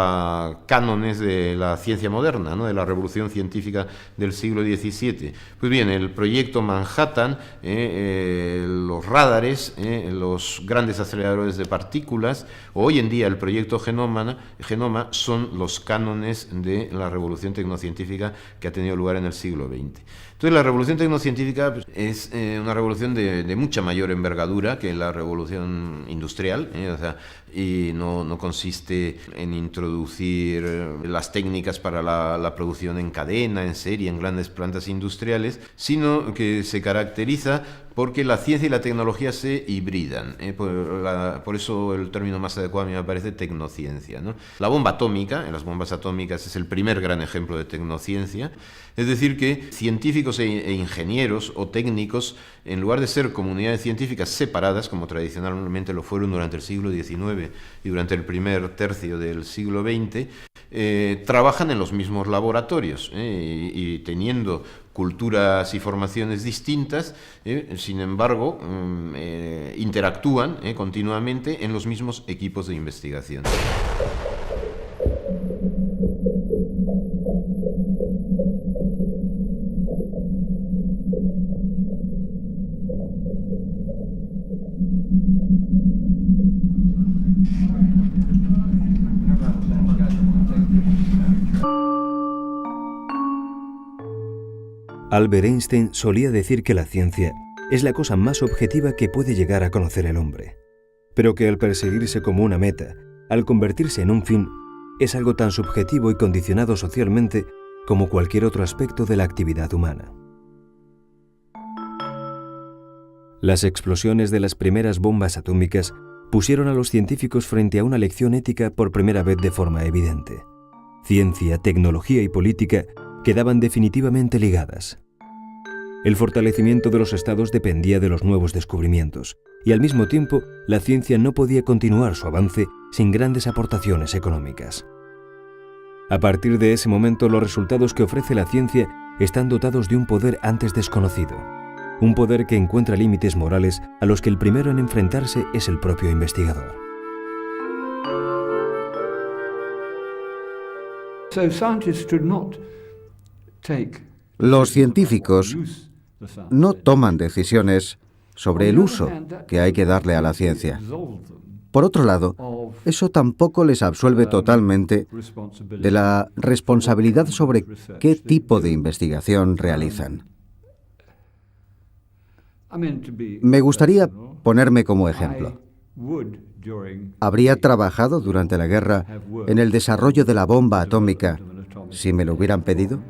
cánones de la ciencia moderna, ¿no? De la revolución científica del siglo XVII. Pues bien, el proyecto Manhattan, los rádares, los grandes aceleradores de partículas, o hoy en día el proyecto Genoma son los cánones de la revolución tecnocientífica que ha tenido lugar en el siglo XX. Entonces la revolución tecnocientífica pues, es una revolución de mucha mayor envergadura que la revolución industrial, y no consiste en introducir las técnicas para la producción en cadena, en serie, en grandes plantas industriales, sino que se caracteriza porque la ciencia y la tecnología se hibridan. Por eso el término más adecuado a mí me parece tecnociencia, ¿no? La bomba atómica, en las bombas atómicas, es el primer gran ejemplo de tecnociencia. Es decir, que científicos e ingenieros o técnicos, en lugar de ser comunidades científicas separadas, como tradicionalmente lo fueron durante el siglo XIX y durante el primer tercio del siglo XX, trabajan en los mismos laboratorios y teniendo culturas y formaciones distintas, sin embargo, interactúan continuamente en los mismos equipos de investigación. Albert Einstein solía decir que la ciencia es la cosa más objetiva que puede llegar a conocer el hombre, pero que al perseguirse como una meta, al convertirse en un fin, es algo tan subjetivo y condicionado socialmente como cualquier otro aspecto de la actividad humana. Las explosiones de las primeras bombas atómicas pusieron a los científicos frente a una lección ética por primera vez de forma evidente. Ciencia, tecnología y política quedaban definitivamente ligadas. El fortalecimiento de los estados dependía de los nuevos descubrimientos, y al mismo tiempo la ciencia no podía continuar su avance sin grandes aportaciones económicas. A partir de ese momento, los resultados que ofrece la ciencia están dotados de un poder antes desconocido, un poder que encuentra límites morales a los que el primero en enfrentarse es el propio investigador. Los científicos no toman decisiones sobre el uso que hay que darle a la ciencia. Por otro lado, eso tampoco les absuelve totalmente de la responsabilidad sobre qué tipo de investigación realizan. Me gustaría ponerme como ejemplo. Habría trabajado durante la guerra en el desarrollo de la bomba atómica si me lo hubieran pedido.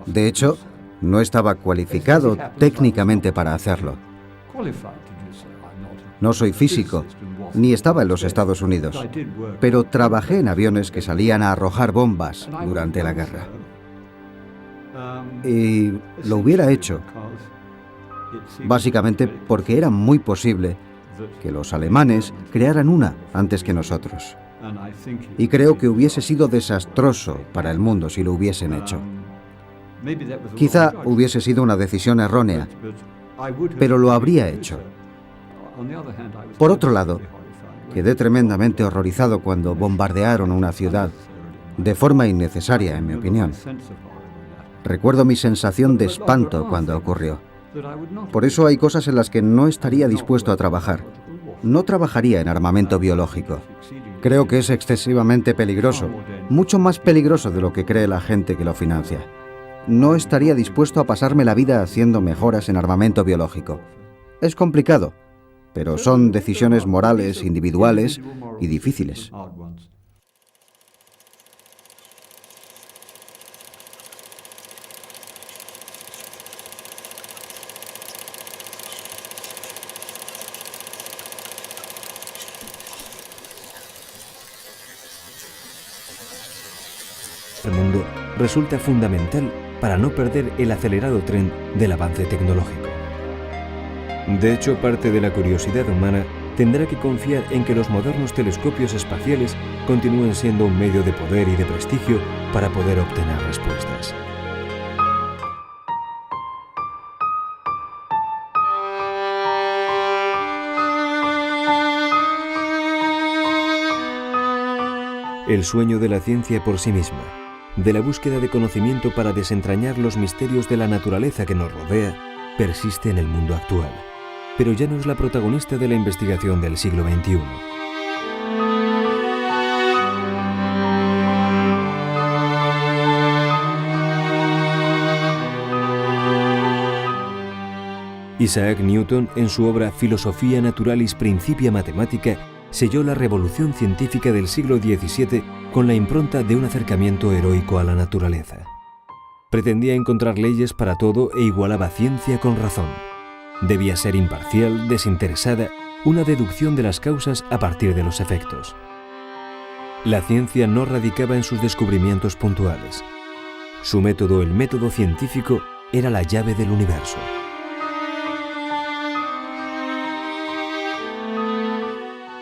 De hecho, no estaba cualificado técnicamente para hacerlo. No soy físico, ni estaba en los Estados Unidos, pero trabajé en aviones que salían a arrojar bombas durante la guerra. Y lo hubiera hecho, básicamente porque era muy posible que los alemanes crearan una antes que nosotros. Y creo que hubiese sido desastroso para el mundo si lo hubiesen hecho. Quizá hubiese sido una decisión errónea, pero lo habría hecho. Por otro lado, quedé tremendamente horrorizado cuando bombardearon una ciudad, de forma innecesaria, en mi opinión. Recuerdo mi sensación de espanto cuando ocurrió. Por eso hay cosas en las que no estaría dispuesto a trabajar. No trabajaría en armamento biológico. Creo que es excesivamente peligroso, mucho más peligroso de lo que cree la gente que lo financia. No estaría dispuesto a pasarme la vida haciendo mejoras en armamento biológico. Es complicado, pero son decisiones morales, individuales y difíciles. El mundo resulta fundamental para no perder el acelerado tren del avance tecnológico. De hecho, parte de la curiosidad humana tendrá que confiar en que los modernos telescopios espaciales continúen siendo un medio de poder y de prestigio para poder obtener respuestas. El sueño de la ciencia por sí misma, de la búsqueda de conocimiento para desentrañar los misterios de la naturaleza que nos rodea, persiste en el mundo actual, pero ya no es la protagonista de la investigación del siglo XXI. Isaac Newton, en su obra Philosophia Naturalis Principia Mathematica, selló la revolución científica del siglo XVII con la impronta de un acercamiento heroico a la naturaleza. Pretendía encontrar leyes para todo e igualaba ciencia con razón. Debía ser imparcial, desinteresada, una deducción de las causas a partir de los efectos. La ciencia no radicaba en sus descubrimientos puntuales. Su método, el método científico, era la llave del universo.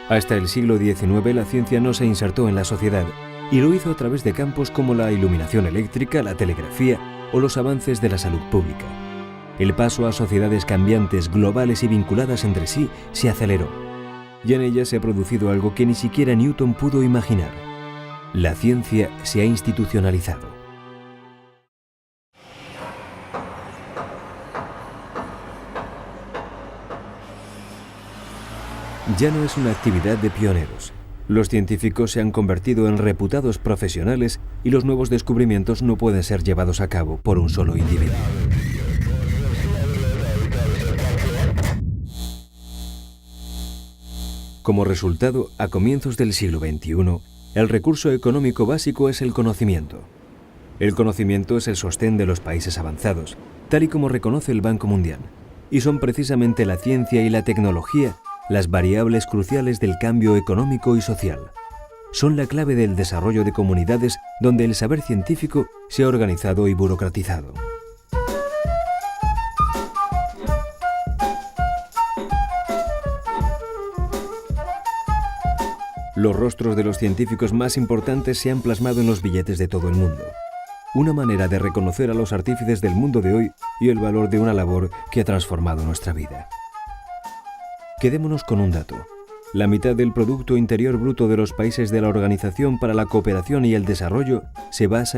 Hasta el siglo XIX la ciencia no se insertó en la sociedad y lo hizo a través de campos como la iluminación eléctrica, la telegrafía o los avances de la salud pública. El paso a sociedades cambiantes, globales y vinculadas entre sí se aceleró, y en ellas se ha producido algo que ni siquiera Newton pudo imaginar. La ciencia se ha institucionalizado. Ya no es una actividad de pioneros. Los científicos se han convertido en reputados profesionales y los nuevos descubrimientos no pueden ser llevados a cabo por un solo individuo. Como resultado, a comienzos del siglo XXI, el recurso económico básico es el conocimiento. El conocimiento es el sostén de los países avanzados, tal y como reconoce el Banco Mundial, y son precisamente la ciencia y la tecnología las variables cruciales del cambio económico y social. Son la clave del desarrollo de comunidades donde el saber científico se ha organizado y burocratizado. Los rostros de los científicos más importantes se han plasmado en los billetes de todo el mundo. Una manera de reconocer a los artífices del mundo de hoy y el valor de una labor que ha transformado nuestra vida. Quedémonos con un dato. La mitad del Producto Interior Bruto de los países de la Organización para la Cooperación y el Desarrollo se basa en